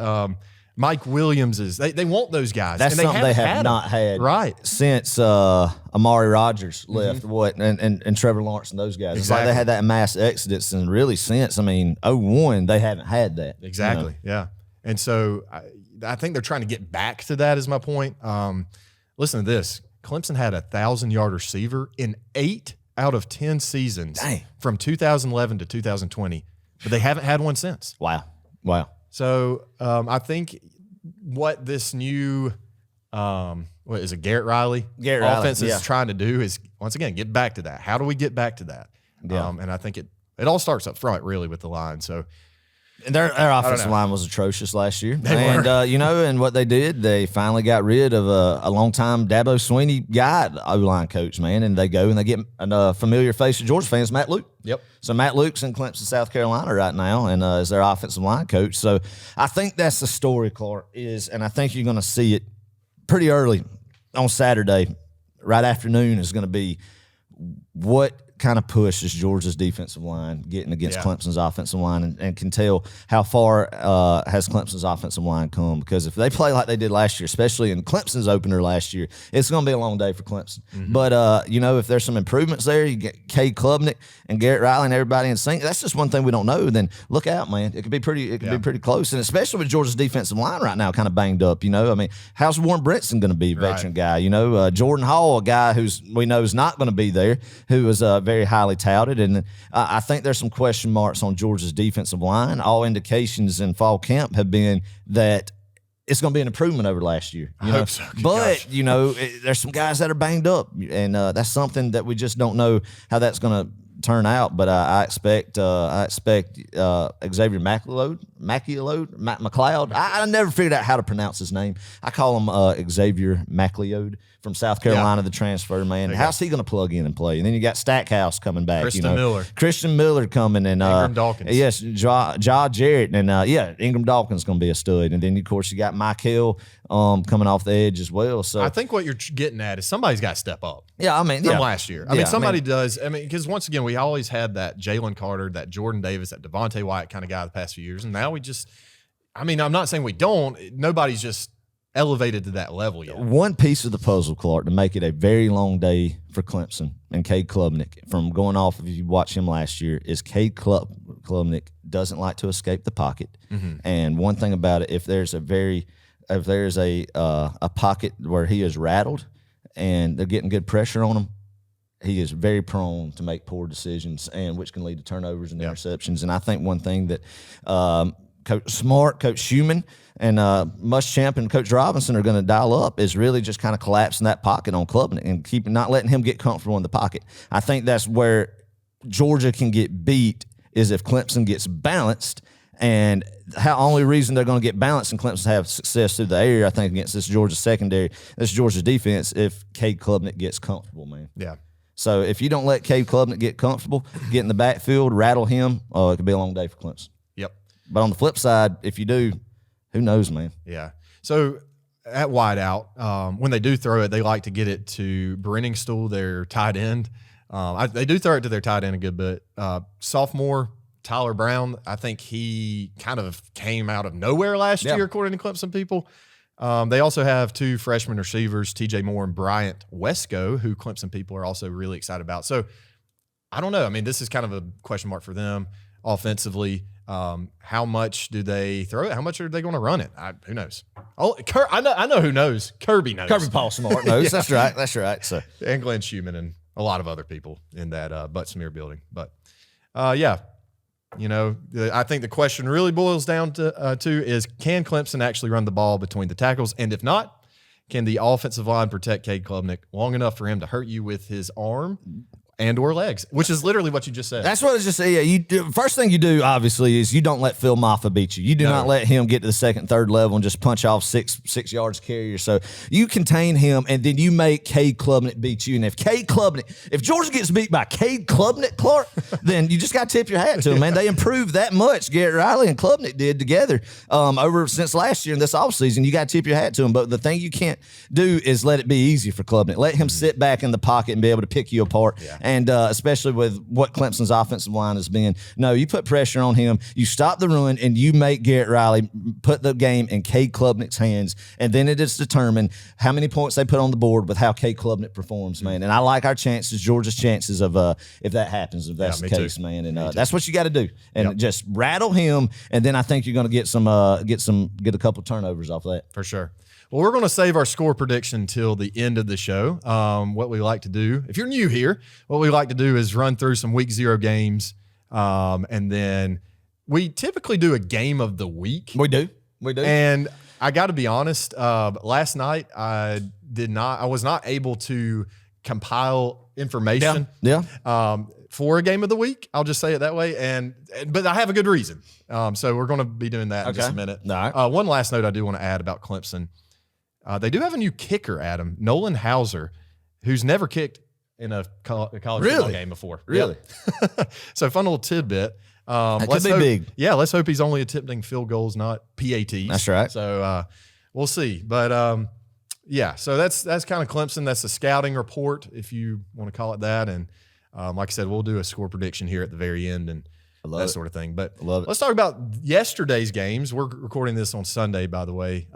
Mike Williams they want those guys. That's and something they have not had since Amari Rodgers left, and Trevor Lawrence and those guys. Exactly. It's like they had that mass exodus, and really since, 2001, they haven't had that. Exactly, yeah. And so I think they're trying to get back to that is my point. Listen to this. Clemson had a 1,000-yard receiver in 8 out of 10 seasons from 2011 to 2020, but they haven't had one since. Wow. So I think what this new what is it, Garrett Riley offense is trying to do is, once again, get back to that. How do we get back to that? Yeah. And I think it all starts up front, really, with the line. So and their offensive line was atrocious last year. And what they did, they finally got rid of a longtime Dabo Swinney guy, O-line coach, man, and they go and they get a familiar face of Georgia fans, Matt Luke. Yep. So Matt Luke's in Clemson, South Carolina right now, and is their offensive line coach. So I think that's the story, Clark, and I think you're going to see it pretty early on Saturday, right afternoon, is going to be what kind of push is Georgia's defensive line getting against Clemson's offensive line, and can tell how far has Clemson's offensive line come. Because if they play like they did last year, especially in Clemson's opener last year, it's going to be a long day for Clemson. Mm-hmm. But, if there's some improvements there, you get Cade Klubnik and Garrett Riley and everybody in sync. That's just one thing we don't know. Then look out, man. It could be pretty close. And especially with Georgia's defensive line right now kind of banged up, how's Warren Brinson going to be, veteran guy? Jordan Hall, a guy we know is not going to be there, who is very highly touted. And I think there's some question marks on Georgia's defensive line. All indications in fall camp have been that it's going to be an improvement over last year. I hope so. But, there's some guys that are banged up, and that's something that we just don't know how that's going to turn out. But I expect Xavier McLeod. I never figured out how to pronounce his name. I call him Xavier McLeod from South Carolina, the transfer, man. How's he going to plug in and play? And then you got Stackhouse coming back. Christian Miller coming, and Ingram Dawkins. Yes, Ja Jarrett, and Ingram Dawkins going to be a stud. And then of course you got Michael coming off the edge as well. So I think what you're getting at is somebody's got to step up. Yeah, from last year. Somebody does. Because once again, we always had that Jalen Carter, that Jordan Davis, that Devontae White kind of guy the past few years, and now we just. I'm not saying we don't. Nobody's just elevated to that level yet. One piece of the puzzle, Clark, to make it a very long day for Clemson and Cade Klubnik, from going off, if you watch him last year, is Cade Klubnik doesn't like to escape the pocket. Mm-hmm. And one thing about it, if there's a pocket where he is rattled and they're getting good pressure on him, he is very prone to make poor decisions, and which can lead to turnovers and interceptions. And I think one thing that Coach Smart, Coach Schumann, and Muschamp and Coach Robinson are going to dial up is really just kind of collapsing that pocket on Klubnik and not letting him get comfortable in the pocket. I think that's where Georgia can get beat, is if Clemson gets balanced. And the only reason they're going to get balanced and Clemson have success through the air, I think, against this Georgia secondary, this Georgia defense, if Cade Klubnik gets comfortable, man. Yeah. So if you don't let Cade Klubnik get comfortable, get in the backfield, rattle him, it could be a long day for Clemson. Yep. But on the flip side, if you do, who knows, man? Yeah. So at wideout, when they do throw it, they like to get it to Brenningstool, their tight end. They do throw it to their tight end a good bit. Sophomore Tyler Brown, I think he kind of came out of nowhere last year, according to Clemson people. They also have 2 freshman receivers, TJ Moore and Bryant Wesco, who Clemson people are also really excited about. So I don't know. I mean, this is kind of a question mark for them offensively. How much do they throw it? How much are they going to run it? Who knows? Oh, I know who knows. Kirby knows. Kirby Paul Smart knows. That's right. That's right. So and Glenn Schumann and a lot of other people in that Butt Smear building. But yeah, I think the question really boils down to is, can Clemson actually run the ball between the tackles? And if not, can the offensive line protect Cade Klubnik long enough for him to hurt you with his arm and or legs, which is literally what you just said. That's what I just said. Yeah, first thing you do, obviously, is you don't let Phil Maffa beat you. You do not let him get to the second, third level and just punch off six yards carrier. So you contain him, and then you make Cade Klubnik beat you. And if Georgia gets beat by Cade Klubnik, Clark, then you just got to tip your hat to him, man. They improved that much, Garrett Riley and Klubnik did together over since last year in this offseason. You got to tip your hat to him. But the thing you can't do is let it be easy for Klubnik. Let him sit back in the pocket and be able to pick you apart. Yeah. And especially with what Clemson's offensive line has been. No, you put pressure on him, you stop the run, and you make Garrett Riley put the game in Cade Klubnik's hands, and then it is determined how many points they put on the board with how Cade Klubnik performs, man. And I like our chances, Georgia's chances of if that happens, if that's the case, too. Man. And that's what you got to do, and just rattle him, and then I think you're going to get a couple turnovers off that for sure. Well, we're going to save our score prediction till the end of the show. What we like to do, if you're new here, what we like to do is run through some week 0 games, and then we typically do a game of the week. We do. And I got to be honest, last night I was not able to compile information. For a game of the week, I'll just say it that way. But I have a good reason. So we're going to be doing that in just a minute. All right. One last note I do want to add about Clemson. They do have a new kicker, Adam, Nolan Hauser, who's never kicked in a college football game before. Really? Yep. So fun little tidbit. That could be big. Yeah, let's hope he's only attempting field goals, not PATs. That's right. So we'll see. But yeah, so that's kind of Clemson. That's a scouting report, if you want to call it that. And like I said, we'll do a score prediction here at the very end and that sort of thing. But let's talk about yesterday's games. We're recording this on Sunday, by the way.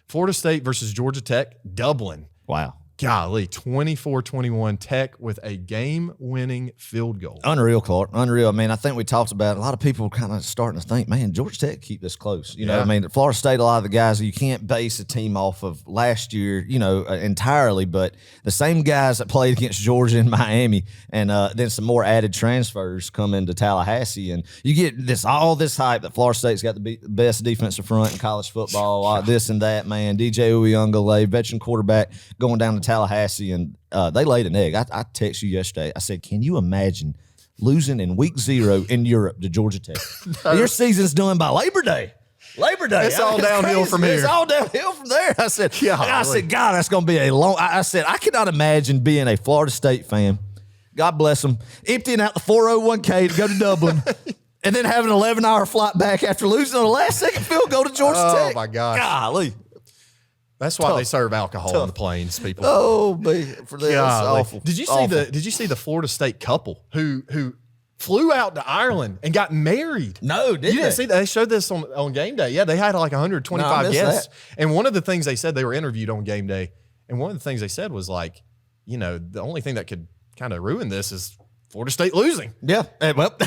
Florida State versus Georgia Tech, Dublin. Wow. Golly, 24-21 Tech with a game-winning field goal. Unreal, Clark. Unreal. I mean, I think we talked about it. A lot of people kind of starting to think, man, Georgia Tech keep this close. You know, I mean, Florida State, a lot of the guys, you can't base a team off of last year, entirely, but the same guys that played against Georgia and Miami, and then some more added transfers come into Tallahassee, and you get all this hype that Florida State's got the best defensive front in college football, this and that, man. DJ Uyunglele, veteran quarterback, going down to Tallahassee, and they laid an egg. I texted you yesterday. I said, can you imagine losing in week 0 in Europe to Georgia Tech? Your season's done by Labor Day. It's all downhill from here. It's all downhill from there. I said, God, that's going to be a long. I said, I cannot imagine being a Florida State fan. God bless them. Emptying out the 401k to go to Dublin. And then having an 11-hour flight back after losing on the last-second field goal to Georgia Tech. Oh, my gosh. Golly. That's why they serve alcohol on the planes, people. Oh, man, for that, that's awful. Did you see the Florida State couple who flew out to Ireland and got married? No, you didn't see that? They showed this on game day. Yeah, they had like 125 guests. And one of the things they said, they were interviewed on game day, and one of the things they said was like, the only thing that could kind of ruin this is Florida State losing. Yeah, well.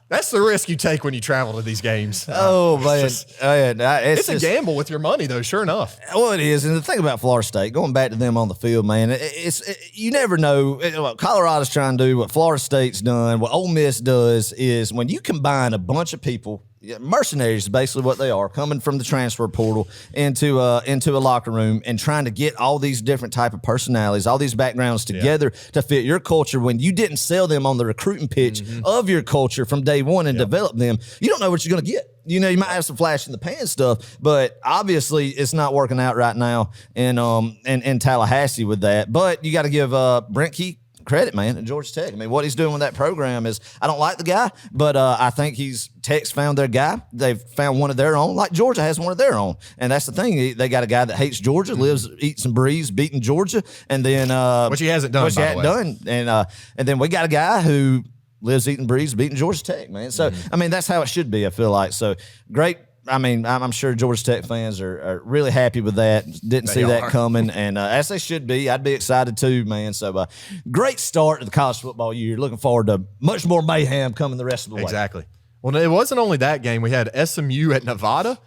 That's the risk you take when you travel to these games. Oh, man. It's a gamble with your money, though, sure enough. Well, it is. And the thing about Florida State, going back to them on the field, man, you never know. What Colorado's trying to do, what Florida State's done, what Ole Miss does is when you combine a bunch of people mercenaries is basically what they are, coming from the transfer portal into a locker room and trying to get all these different type of personalities, all these backgrounds together to fit your culture. When you didn't sell them on the recruiting pitch of your culture from day one and develop them, you don't know what you're going to get. You know, you might have some flash in the pan stuff, but obviously it's not working out right now in Tallahassee with that. But you got to give Brent Key credit, man, at Georgia Tech. I mean, what he's doing with that program is, I don't like the guy, but I think Tech's found their guy. They've found one of their own, like Georgia has one of their own. And that's the thing. They got a guy that hates Georgia, lives, eats and breathes, beating Georgia. And then which he hasn't done, by the way. And then we got a guy who lives, eating, breathes, beating Georgia Tech, man. So, I mean, that's how it should be, I feel like. So, great. I mean, I'm sure Georgia Tech fans are really happy with that. Didn't see that coming, and as they should be. I'd be excited too, man. So, great start to the college football year. Looking forward to much more mayhem coming the rest of the way. Exactly. Well, it wasn't only that game. We had SMU at Nevada.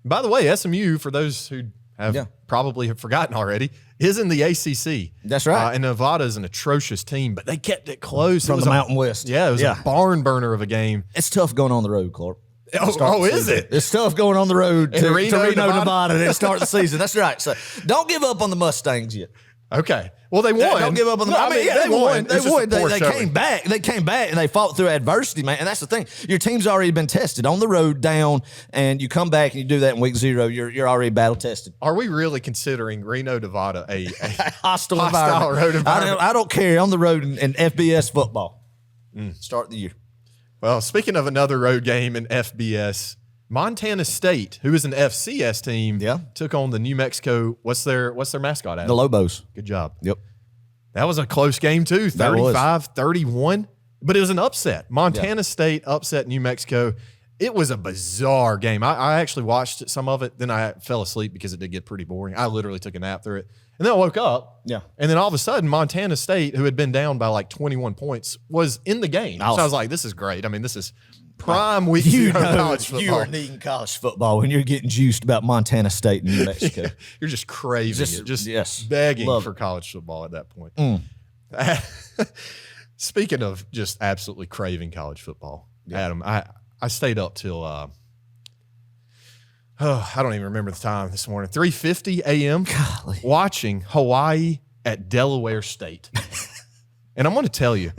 By the way, SMU, for those who have probably have forgotten already, is in the ACC. That's right. And Nevada is an atrocious team, but they kept it close. From the Mountain West. Yeah, it was a barn burner of a game. It's tough going on the road, Clark. Oh, is it? It's tough going on the road to Reno, Nevada, Nevada and start the season. That's right. So don't give up on the Mustangs yet. Okay. Well, they won. Don't give up on the. They won. They won. They came back. They came back and they fought through adversity, man. And that's the thing. Your team's already been tested on the road, down, and you come back and you do that in week 0. You're already battle tested. Are we really considering Reno, Nevada a hostile environment? Road environment? I don't care. On the road in FBS football. Start the year. Well, speaking of another road game in FBS, Montana State, who is an FCS team, took on the New Mexico. What's their mascot? Adam? The Lobos. Good job. Yep. That was a close game too, 35-31. But it was an upset. Montana State upset New Mexico. It was a bizarre game. I actually watched some of it. Then I fell asleep because it did get pretty boring. I literally took a nap through it. And then I woke up. Yeah. And then all of a sudden, Montana State, who had been down by like 21 points, was in the game. So I was like, this is great. I mean, this is prime week of college football. You are needing college football when you're getting juiced about Montana State and New Mexico. You're just craving it. Just begging for college football at that point. Speaking of just absolutely craving college football, Adam, I stayed up till I don't even remember the time this morning. 3:50 a.m. watching Hawaii at Delaware State. And I'm going to tell you,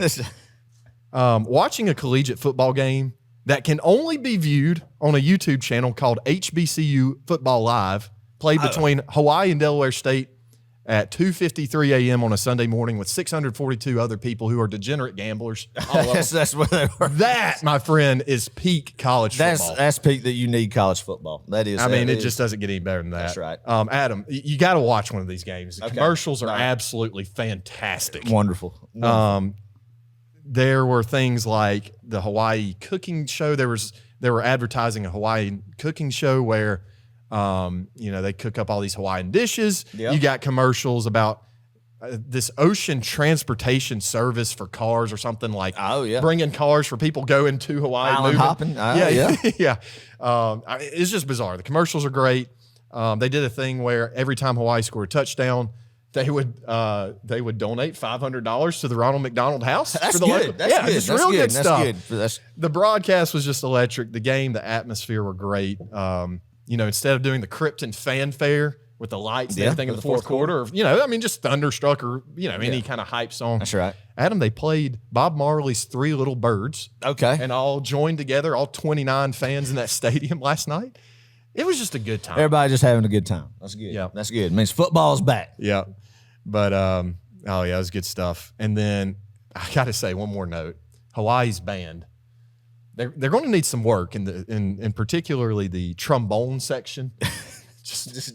watching a collegiate football game that can only be viewed on a YouTube channel called HBCU Football Live, played between Hawaii and Delaware State at 2:53 a.m. on a Sunday morning with 642 other people who are degenerate gamblers. That's what they were. That, my friend, is peak college football. That's peak that you need college football. That is. I mean, it just doesn't get any better than that. That's right. Adam, you got to watch one of these games. The commercials are absolutely fantastic. Wonderful. There were things like the Hawaii cooking show. They were advertising a Hawaii cooking show where they cook up all these Hawaiian dishes. Yep. You got commercials about this ocean transportation service for cars or something like bringing cars for people going to Hawaii. Island hopping. Yeah. It's just bizarre. The commercials are great. They did a thing where every time Hawaii scored a touchdown, they would donate $500 to the Ronald McDonald House. That's for the good. That's real good stuff. That's good. The broadcast was just electric. The game, the atmosphere were great. Instead of doing the Krypton fanfare with the lights and everything in the fourth quarter, just Thunderstruck or, any kind of hype song. That's right. Adam, they played Bob Marley's Three Little Birds. Okay. And all joined together, all 29 fans in that stadium last night. It was just a good time. Everybody just having a good time. That's good. Yeah. That's good. It means football's back. Yeah. But, it was good stuff. And then I got to say one more note. Hawaii's band. They're going to need some work in particularly the trombone section.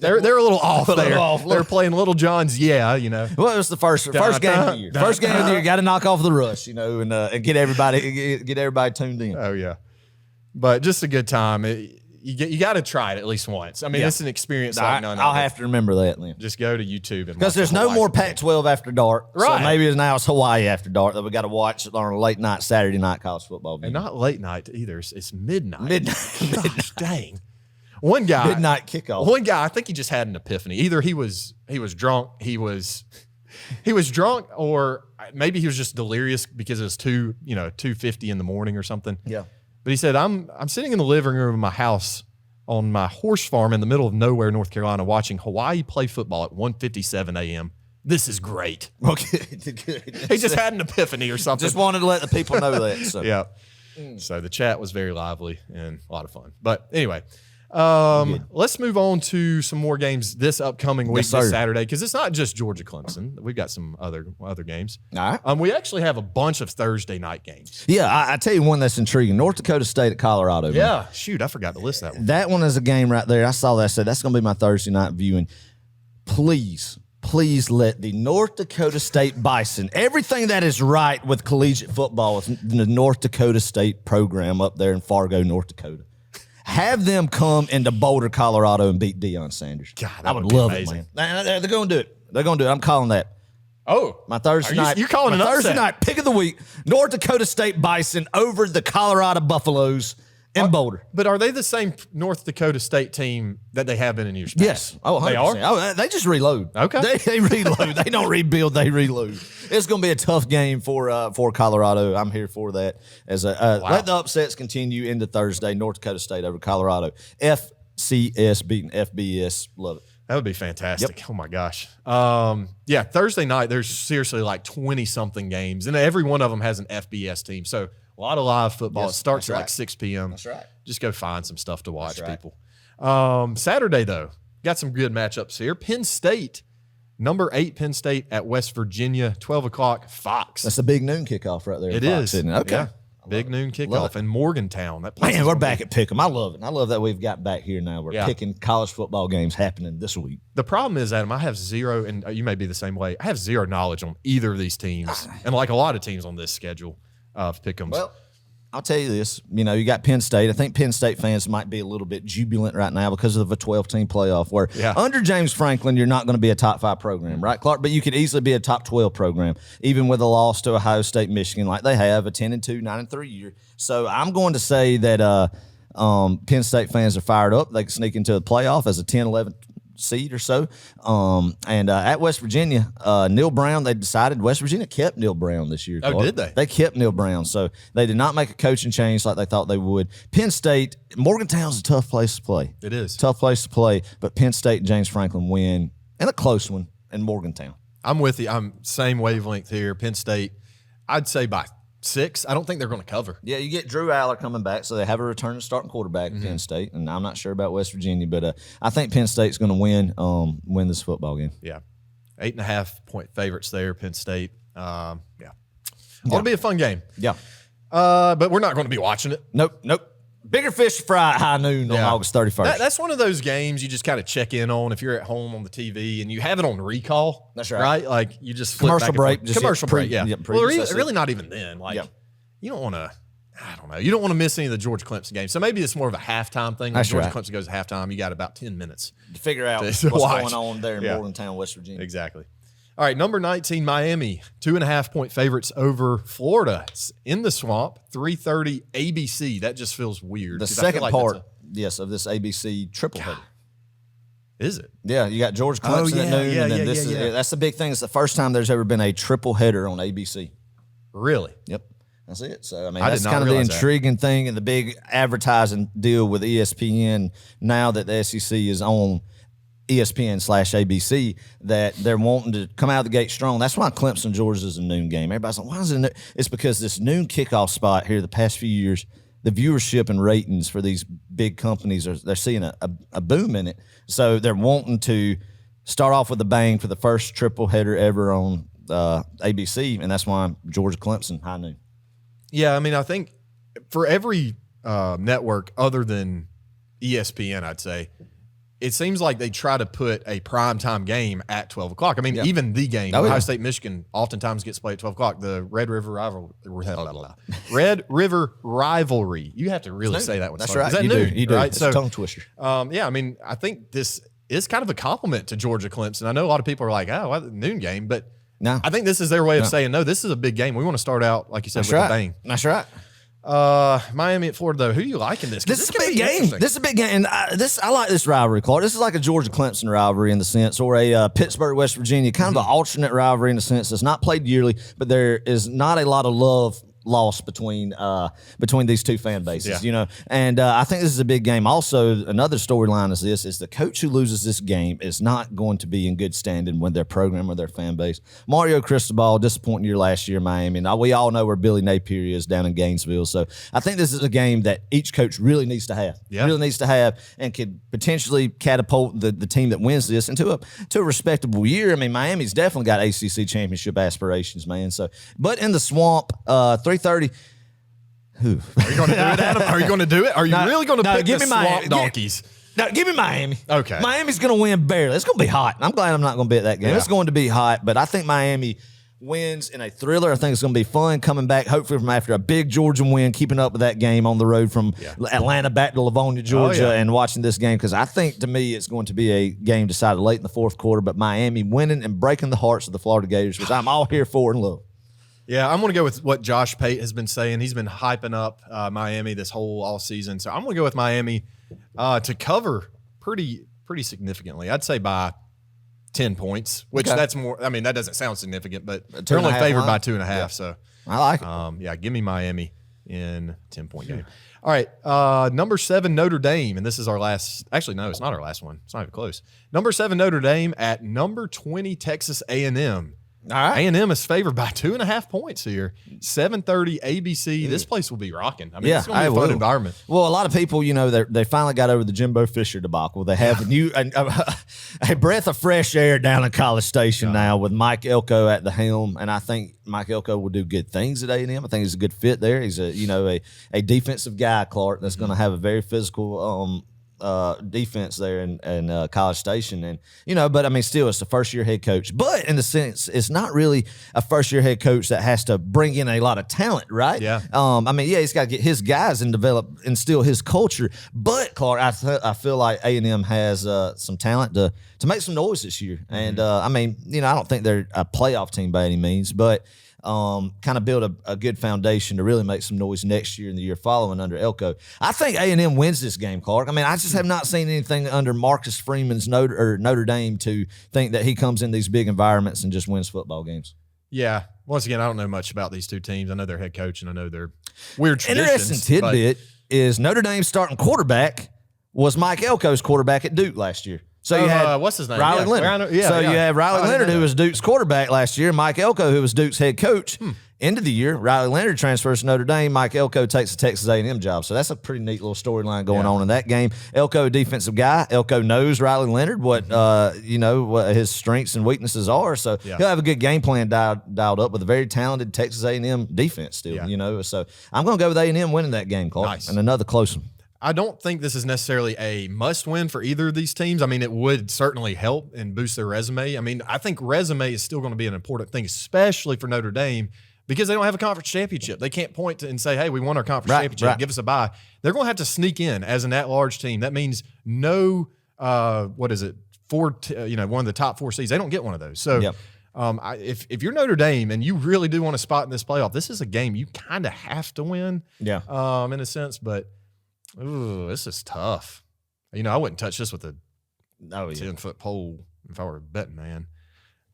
They're a little off there. They're playing Little John's, Well, it was the first game of the year. First game of the year, got to knock off the rush, and get everybody tuned in. Oh yeah, but just a good time. You got to try it at least once. I mean, it's an experience like none other. I'll have to remember that, Lynn. Just go to YouTube because there's no more Pac-12 after dark. Right. So maybe now it's Hawaii after dark that we got to watch on a late night Saturday night college football game. And not late night either. It's midnight. Gosh, dang. One guy midnight kickoff. One guy, I think he just had an epiphany. Either he was drunk, he was drunk, or maybe he was just delirious because it was 2:50 in the morning or something. Yeah. But he said, I'm sitting in the living room of my house on my horse farm in the middle of nowhere, North Carolina, watching Hawaii play football at 1:57 a.m. This is great. Okay, He just had an epiphany or something. just wanted to let the people know that. So. Yeah. So the chat was very lively and a lot of fun. But anyway, let's move on to some more games this upcoming week, this Saturday, because it's not just Georgia Clemson. We've got some other games. All right. We actually have a bunch of Thursday night games. Yeah, I tell you one that's intriguing. North Dakota State at Colorado. Yeah. Man. Shoot, I forgot to list that one. That one is a game right there. I saw that. I said, that's going to be my Thursday night viewing. Please let the North Dakota State Bison, everything that is right with collegiate football with the North Dakota State program up there in Fargo, North Dakota, have them come into Boulder, Colorado, and beat Deion Sanders. God, I that would would be love amazing. it, man. They're going to do it. They're going to do it. I'm calling that. Oh, My Thursday night. You're calling my an Thursday upset. night pick of the week. North Dakota State Bison over the Colorado Buffaloes in Boulder. But are they the same North Dakota State team that they have been in years past? Yes. Oh, 100%. They are? Oh, they just reload. Okay. They reload. They don't rebuild. They reload. It's going to be a tough game for Colorado. I'm here for that. Let the upsets continue into Thursday. North Dakota State over Colorado. FCS beating FBS. Love it. That would be fantastic. Yep. Oh, my gosh. Yeah, Thursday night, there's seriously like 20-something games, and every one of them has an FBS team. So a lot of live football. Yes, it starts at right. like 6 p.m. That's right. Just go find some stuff to watch, That's right. people. Saturday, though, got some good matchups here. Penn State, number 8 Penn State at West Virginia, 12 o'clock, Fox. That's a big noon kickoff right there. It Fox, is. isn't it? Okay. Yeah. Big noon kickoff in Morgantown. That place Man, is we're gonna back be- at Pick'em. I love it. I love that we've got back here now. We're Yeah. picking college football games happening this week. The problem is, Adam, I have zero, and you may be the same way. I have zero knowledge on either of these teams, and like a lot of teams on this schedule of Pick'ems. Well, I'll tell you this. You know, you got Penn State. I think Penn State fans might be a little bit jubilant right now because of a 12-team playoff where under James Franklin, you're not going to be a top 5 program, right, Clark? But you could easily be a top 12 program, even with a loss to Ohio State, Michigan, like they have, a 10-2, 9-3 year. So I'm going to say that Penn State fans are fired up. They can sneak into the playoff as a 10, 11 seed or so. At West Virginia, Neil Brown, they decided West Virginia kept Neil Brown this year. Oh, Clark. did they? They kept Neil Brown. So they did not make a coaching change like they thought they would. Penn State, Morgantown's a tough place to play. It is. Tough place to play, but Penn State and James Franklin win, and a close one in Morgantown. I'm with you. I'm same wavelength here. Penn State, I'd say by 6. I don't think they're going to cover. Yeah, you get Drew Aller coming back, so they have a returning starting quarterback at Penn State, and I'm not sure about West Virginia, but I think Penn State's going to win this football game. Yeah. 8.5-point favorites there, Penn State. Ought to be a fun game. Yeah. But we're not going to be watching it. Nope. Bigger fish to fry at high noon on August 31st. That's one of those games you just kind of check in on if you're at home on the TV and you have it on recall. That's right. Right? Like you just flip Commercial back and break, forth. just Commercial break, yeah. Well, that's really not even then. Like you don't want to, I don't know. You don't want to miss any of the Georgia Clemson games. So maybe it's more of a halftime thing. When That's Georgia right. Clemson goes to halftime, you got about 10 minutes. to figure out to what's watch. going on there in Morgantown, West Virginia. Exactly. All right, number 19, Miami, 2.5-point favorites over Florida. It's in the swamp, 3:30 ABC. That just feels weird. The 'cause I feel second like part, that's of this ABC triple header. is it? Yeah, you got Georgia Clemson at noon, and then that's the big thing. It's the first time there's ever been a triple header on ABC. Really? Yep. That's it. So, I mean, I that's did not kind of the realize that. intriguing thing and the big advertising deal with ESPN now that the SEC is on ESPN/ABC, that they're wanting to come out of the gate strong. That's why Clemson, Georgia is a noon game. Everybody's like, why is it noon? It's because this noon kickoff spot here the past few years, the viewership and ratings for these big companies, they're seeing a boom in it. So they're wanting to start off with a bang for the first triple header ever on ABC, and that's why Georgia Clemson, high noon. Yeah, I mean, I think for every network other than ESPN, I'd say, it seems like they try to put a primetime game at 12 o'clock. I mean, even the game, Ohio State, Michigan, oftentimes gets played at 12 o'clock. The Red River Rivalry. You have to really say that one. That's slowly. right. Is that You new? do. You do. Right? It's So, a tongue twister. yeah, I mean, I think this is kind of a compliment to Georgia Clemson. I know a lot of people are like, oh, well, noon game, but No. I think this is their way of saying, no, this is a big game. We want to start out, like you said, That's with right. a bang. That's right. Miami at Florida, though. Who do you like in this? This is a could big be game. interesting. This is a big game. And I like this rivalry, Clark. This is like a Georgia Clemson rivalry in the sense, or a Pittsburgh, West Virginia, kind of an alternate rivalry in the sense it's not played yearly, but there is not a lot of love loss between these two fan bases, and I think this is a big game. Also, another storyline is the coach who loses this game is not going to be in good standing with their program or their fan base. Mario Cristobal, disappointing year last year, Miami. Now, we all know where Billy Napier is down in Gainesville, so I think this is a game that each coach really needs to have, and could potentially catapult the team that wins this into a respectable year. I mean, Miami's definitely got ACC championship aspirations, man. So, but in the swamp, 3:30. Who are you going to do it, Adam? Are you going to do it? Are you really going to pick the swamp donkeys? No, give me Miami. Okay, Miami's going to win barely. It's going to be hot. I'm glad I'm not going to bet that game. Yeah. It's going to be hot, but I think Miami wins in a thriller. I think it's going to be fun coming back, hopefully from after a big Georgia win, keeping up with that game on the road from Atlanta back to Livonia, Georgia, and watching this game, because I think, to me, it's going to be a game decided late in the fourth quarter, but Miami winning and breaking the hearts of the Florida Gators, which I'm all here for and love. Yeah, I'm going to go with what Josh Pate has been saying. He's been hyping up Miami this whole all season, so I'm going to go with Miami to cover pretty significantly. I'd say by 10 points, which that's more. I mean, that doesn't sound significant, but they're only favored by 2.5. So I like it. Yeah, give me Miami in 10-point game. All right, number 7 Notre Dame, and this is our last. Actually, no, it's not our last one. It's not even close. Number 7 Notre Dame at number 20 Texas A&M. All right. A&M is favored by 2.5 points here. 7:30 ABC. This place will be rocking. I mean, it's going to be a fun environment. Well, a lot of people, they finally got over the Jimbo Fisher debacle. They have a breath of fresh air down in College Station now with Mike Elko at the helm, and I think Mike Elko will do good things at A&M. I think he's a good fit there. He's a defensive guy, Clark, that's going to have a very physical defense there in College Station, and but I mean, still, it's a first-year head coach. But in the sense, it's not really a first-year head coach that has to bring in a lot of talent, right? Yeah. I mean, he's got to get his guys and instill his culture. But Clark, I feel like A&M has some talent to make some noise this year, and I mean, I don't think they're a playoff team by any means, but kind of build a good foundation to really make some noise next year and the year following under Elko. I think A&M wins this game, Clark. I mean, I just have not seen anything under Marcus Freeman's Notre Dame to think that he comes in these big environments and just wins football games. Yeah. Once again, I don't know much about these two teams. I know their head coach, and I know their weird traditions. Interesting tidbit is Notre Dame's starting quarterback was Mike Elko's quarterback at Duke last year. So you had what's his name? Riley Leonard. You have Riley Leonard, who was Duke's quarterback last year. Mike Elko, who was Duke's head coach. End of the year, Riley Leonard transfers to Notre Dame. Mike Elko takes the Texas A&M job. So that's a pretty neat little storyline going on in that game. Elko, a defensive guy. Elko knows Riley Leonard, what his strengths and weaknesses are. So he'll have a good game plan dialed up with a very talented Texas A&M defense still. So I'm going to go with A&M winning that game, Clark, nice. And another close one. I don't think this is necessarily a must-win for either of these teams. I mean, it would certainly help and boost their resume. I mean, I think resume is still going to be an important thing, especially for Notre Dame, because they don't have a conference championship. They can't point to and say, hey, we won our conference championship, give us a bye. They're going to have to sneak in as an at-large team. That means no, one of the top 4 seeds. They don't get one of those. So if you're Notre Dame and you really do want a spot in this playoff, this is a game you kind of have to win in a sense, but ooh, this is tough. I wouldn't touch this with a 10-foot pole if I were a betting man.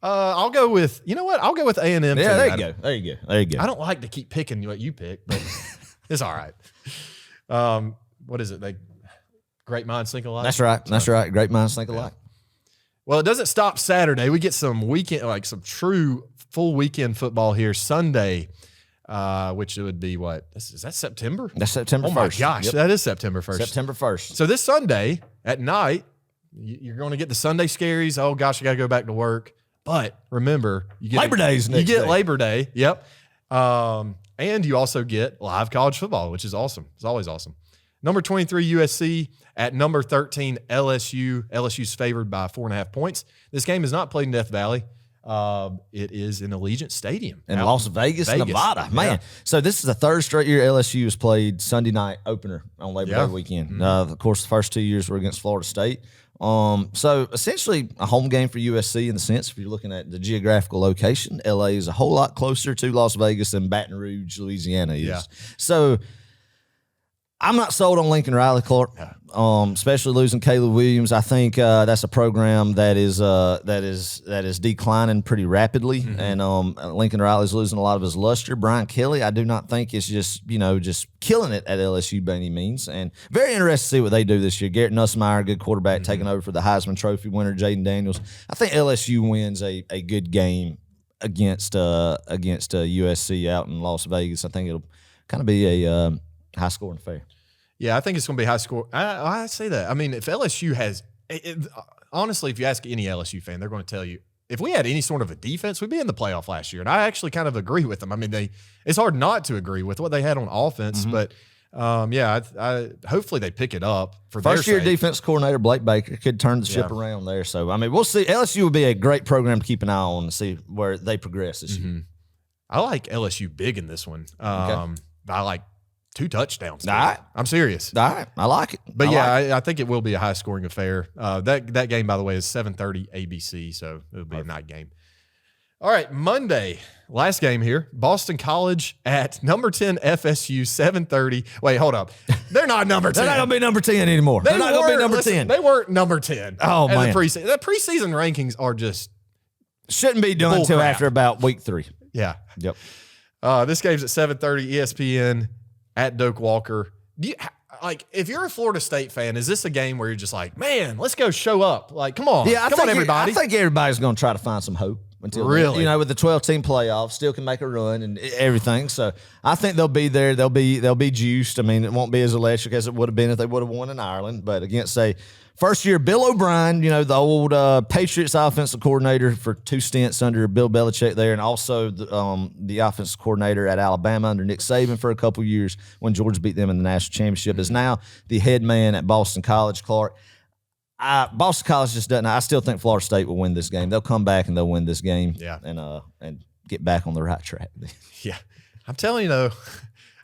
I'll go with, I'll go with A&M. Yeah, there you go. I don't like to keep picking what you pick, but it's all right. What is it? Great minds think alike? That's right. Great minds think alike. Well, it doesn't stop Saturday. We get some weekend, some true full weekend football here Sunday. Which would be what? Is that September? That's September 1st. Oh, my gosh. That is September 1st. September 1st. So this Sunday at night, you're going to get the Sunday scaries. Oh, gosh, I got to go back to work. But remember, you get Labor Day's next day. Labor Day. Yep. And you also get live college football, which is awesome. It's always awesome. Number 23, USC at number 13, LSU. LSU's favored by 4.5 points. This game is not played in Death Valley. It is in Allegiant Stadium in Las Vegas, Nevada. Man, so this is the third straight year LSU has played Sunday night opener on Labor Day weekend. Of course, the first 2 years were against Florida State. So essentially a home game for USC in the sense, if you're looking at the geographical location, LA is a whole lot closer to Las Vegas than Baton Rouge, Louisiana is. So I'm not sold on Lincoln Riley, Clark. Especially losing Caleb Williams. I think that's a program that is declining pretty rapidly, and Lincoln Riley's losing a lot of his luster. Brian Kelly, I do not think is just killing it at LSU by any means, and very interested to see what they do this year. Garrett Nussmeier, good quarterback, taking over for the Heisman Trophy winner Jaden Daniels. I think LSU wins a good game against USC out in Las Vegas. I think it'll kind of be a high scoring affair. Yeah, I think it's going to be high score. I say that. I mean, if LSU has honestly, if you ask any LSU fan, they're going to tell you, if we had any sort of a defense, we'd be in the playoff last year. And I actually kind of agree with them. I mean, it's hard not to agree with what they had on offense, but I hopefully they pick it up for first year their sake. Defense coordinator Blake Baker could turn the ship around there. So I mean, we'll see. LSU would be a great program to keep an eye on and see where they progress this year. I like LSU big in this one. I like 2 touchdowns. All right. I'm serious. All right. I like it. But I think it will be a high scoring affair. That game, by the way, is 7:30 ABC, so it'll be a night game. All right, Monday, last game here. Boston College at number 10 FSU, 7:30. Wait, hold up. They're not number 10. They're not going to be number 10 anymore. They're not going to be number 10. They weren't number 10. Oh, man. The preseason rankings are just shouldn't be done until after about week 3. Yeah. Yep. This game's at 7:30 ESPN at Doak Walker. If you're a Florida State fan, is this a game where you're just like, man, let's go show up? Like, come on. Yeah, come on, everybody. I think everybody's going to try to find some hope. Until really? With the 12-team playoff, still can make a run and everything. So I think they'll be there. They'll be juiced. I mean, it won't be as electric as it would have been if they would have won in Ireland. But against, say, first-year Bill O'Brien, the old Patriots offensive coordinator for 2 stints under Bill Belichick there, and also the offensive coordinator at Alabama under Nick Saban for a couple years when Georgia beat them in the national championship, is now the head man at Boston College, Clark. Boston College just doesn't. I still think Florida State will win this game. They'll come back and they'll win this game. Yeah, and get back on the right track. Yeah, I'm telling you though,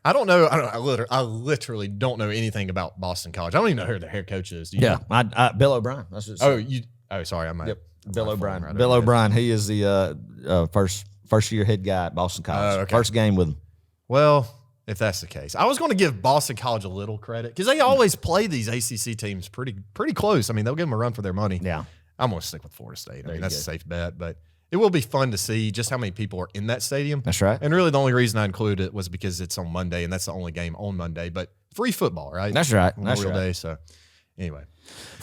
I don't know. I literally don't know anything about Boston College. I don't even know who their head coach is. Bill O'Brien. That's just, sorry, I'm Bill O'Brien. Right, Bill O'Brien. He is the first year head guy at Boston College. Okay. First game with him. Well, if that's the case, I was going to give Boston College a little credit because they always play these ACC teams pretty close. I mean, they'll give them a run for their money. Yeah, I'm going to stick with Florida State. I mean, that's a safe bet, but it will be fun to see just how many people are in that stadium. That's right. And really, the only reason I included it was because it's on Monday, and that's the only game on Monday. But free football, right? That's right. Memorial Day. So, anyway.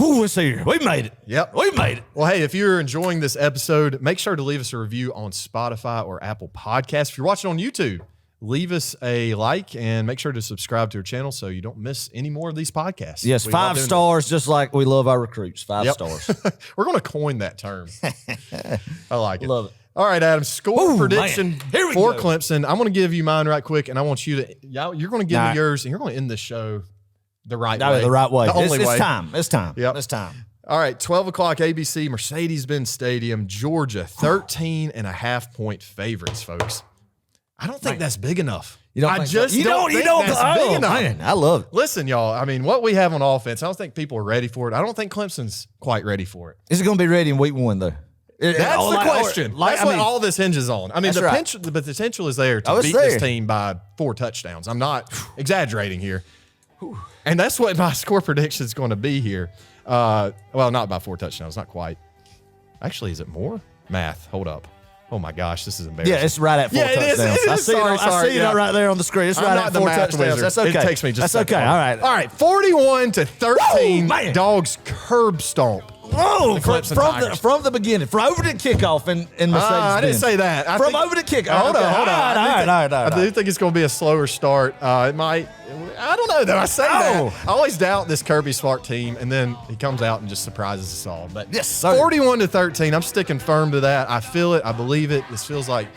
Ooh, it's here. We made it. Yep. We made it. Well, hey, if you're enjoying this episode, make sure to leave us a review on Spotify or Apple Podcasts. If you're watching on YouTube, leave us a like and make sure to subscribe to our channel so you don't miss any more of these podcasts. Yes, 5 stars, just like we love our recruits. 5 stars. We're going to coin that term. I like it. Love it. All right, Adam, score prediction for go. Clemson. I'm going to give you mine right quick, and I want you to you're going to give me yours, and you're going to end this show the right way. The right way. The only way. It's time. It's time. Yep. It's time. All right, 12 o'clock ABC, Mercedes-Benz Stadium, Georgia, 13.5-point favorites, folks. I don't think that's big enough. You don't think that's big enough. Man, I love it. Listen, y'all, I mean, what we have on offense, I don't think people are ready for it. I don't think Clemson's quite ready for it. Is it going to be ready in week 1, though? That's the question. That's what all this hinges on. I mean, the potential is there to beat this team by 4 touchdowns. I'm not exaggerating here. And that's what my score prediction is going to be here. Well, not by 4 touchdowns, not quite. Actually, is it more? Math, hold up. Oh my gosh, this is embarrassing. Yeah, it's right at 4 touchdowns. I see it right there on the screen. It's right at 4 touchdowns. Wizard. That's okay. It takes me just a second. All right. 41-13. Dogs curb stomp. Oh, from the beginning, from over the kickoff in Mercedes-Benz. I didn't say that. Over the kickoff. Hold on. All right. I do think it's going to be a slower start. It might. I don't know, though. I say that. I always doubt this Kirby Smart team, and then he comes out and just surprises us all. But yes, sir. 41-13. I'm sticking firm to that. I feel it. I believe it. This feels like,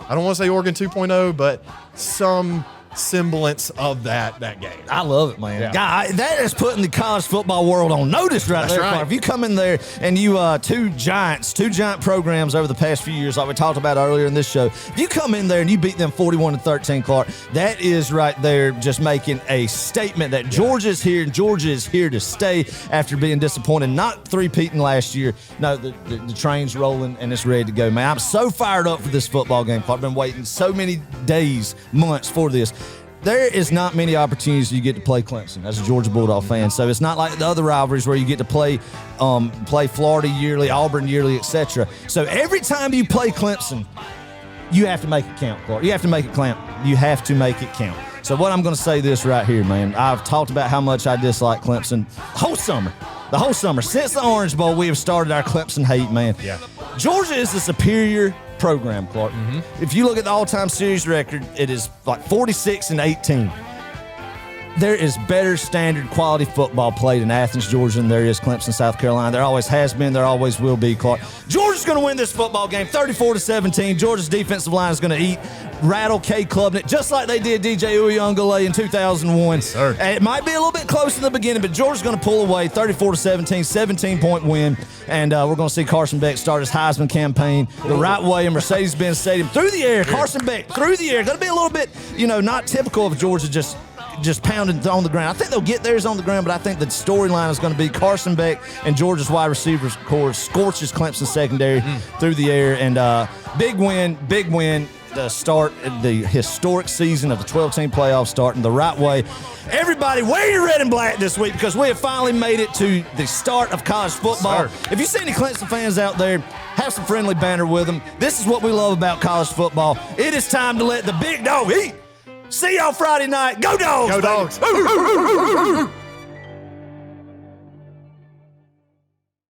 I don't want to say Oregon 2.0, but some semblance of that game. I love it, man. Yeah. God, that is putting the college football world on notice right there. Right. If you come in there and you two giant programs over the past few years, like we talked about earlier in this show, if you come in there and you beat them 41-13, Clark, that is right there just making a statement that Georgia's here and Georgia is here to stay after being disappointed, not three-peating last year. No, the train's rolling and it's ready to go, man. I'm so fired up for this football game, Clark. I've been waiting so many days, months for this. there is not many opportunities you get to play Clemson as a Georgia Bulldog fan. So it's not like the other rivalries where you get to play Florida yearly, Auburn yearly, etc. So every time you play Clemson, you have to make it count, Clark. You have to make it count. You have to make it count. So what I'm going to say this right here, man. I've talked about how much I dislike Clemson the whole summer. Since the Orange Bowl, we have started our Clemson hate, man. Yeah. Georgia is a superior program, Clark. If you look at the all-time series record, it is like 46-18. There is better standard quality football played in Athens, Georgia than there is Clemson, South Carolina. There always has been. There always will be, Clark. Georgia's going to win this football game 34-17. Georgia's defensive line is going to rattle K Klubnik just like they did DJ Uyunglele in 2001. Yes, sir. It might be a little bit close in the beginning, but Georgia's going to pull away 34-17, 17-point win. And we're going to see Carson Beck start his Heisman campaign the right way in Mercedes-Benz Stadium through the air. Carson Beck through the air. Going to be a little bit, not typical of Georgia just pounding on the ground. I think they'll get theirs on the ground, but I think the storyline is going to be Carson Beck and Georgia's wide receivers core scorches Clemson secondary through the air. And big win. The start, the historic season of the 12-team playoff starting the right way. Everybody, wear your red and black this week because we have finally made it to the start of college football. Yes, if you see any Clemson fans out there, have some friendly banter with them. This is what we love about college football. It is time to let the big dog eat. See y'all Friday night. Go Dogs! Go Dogs!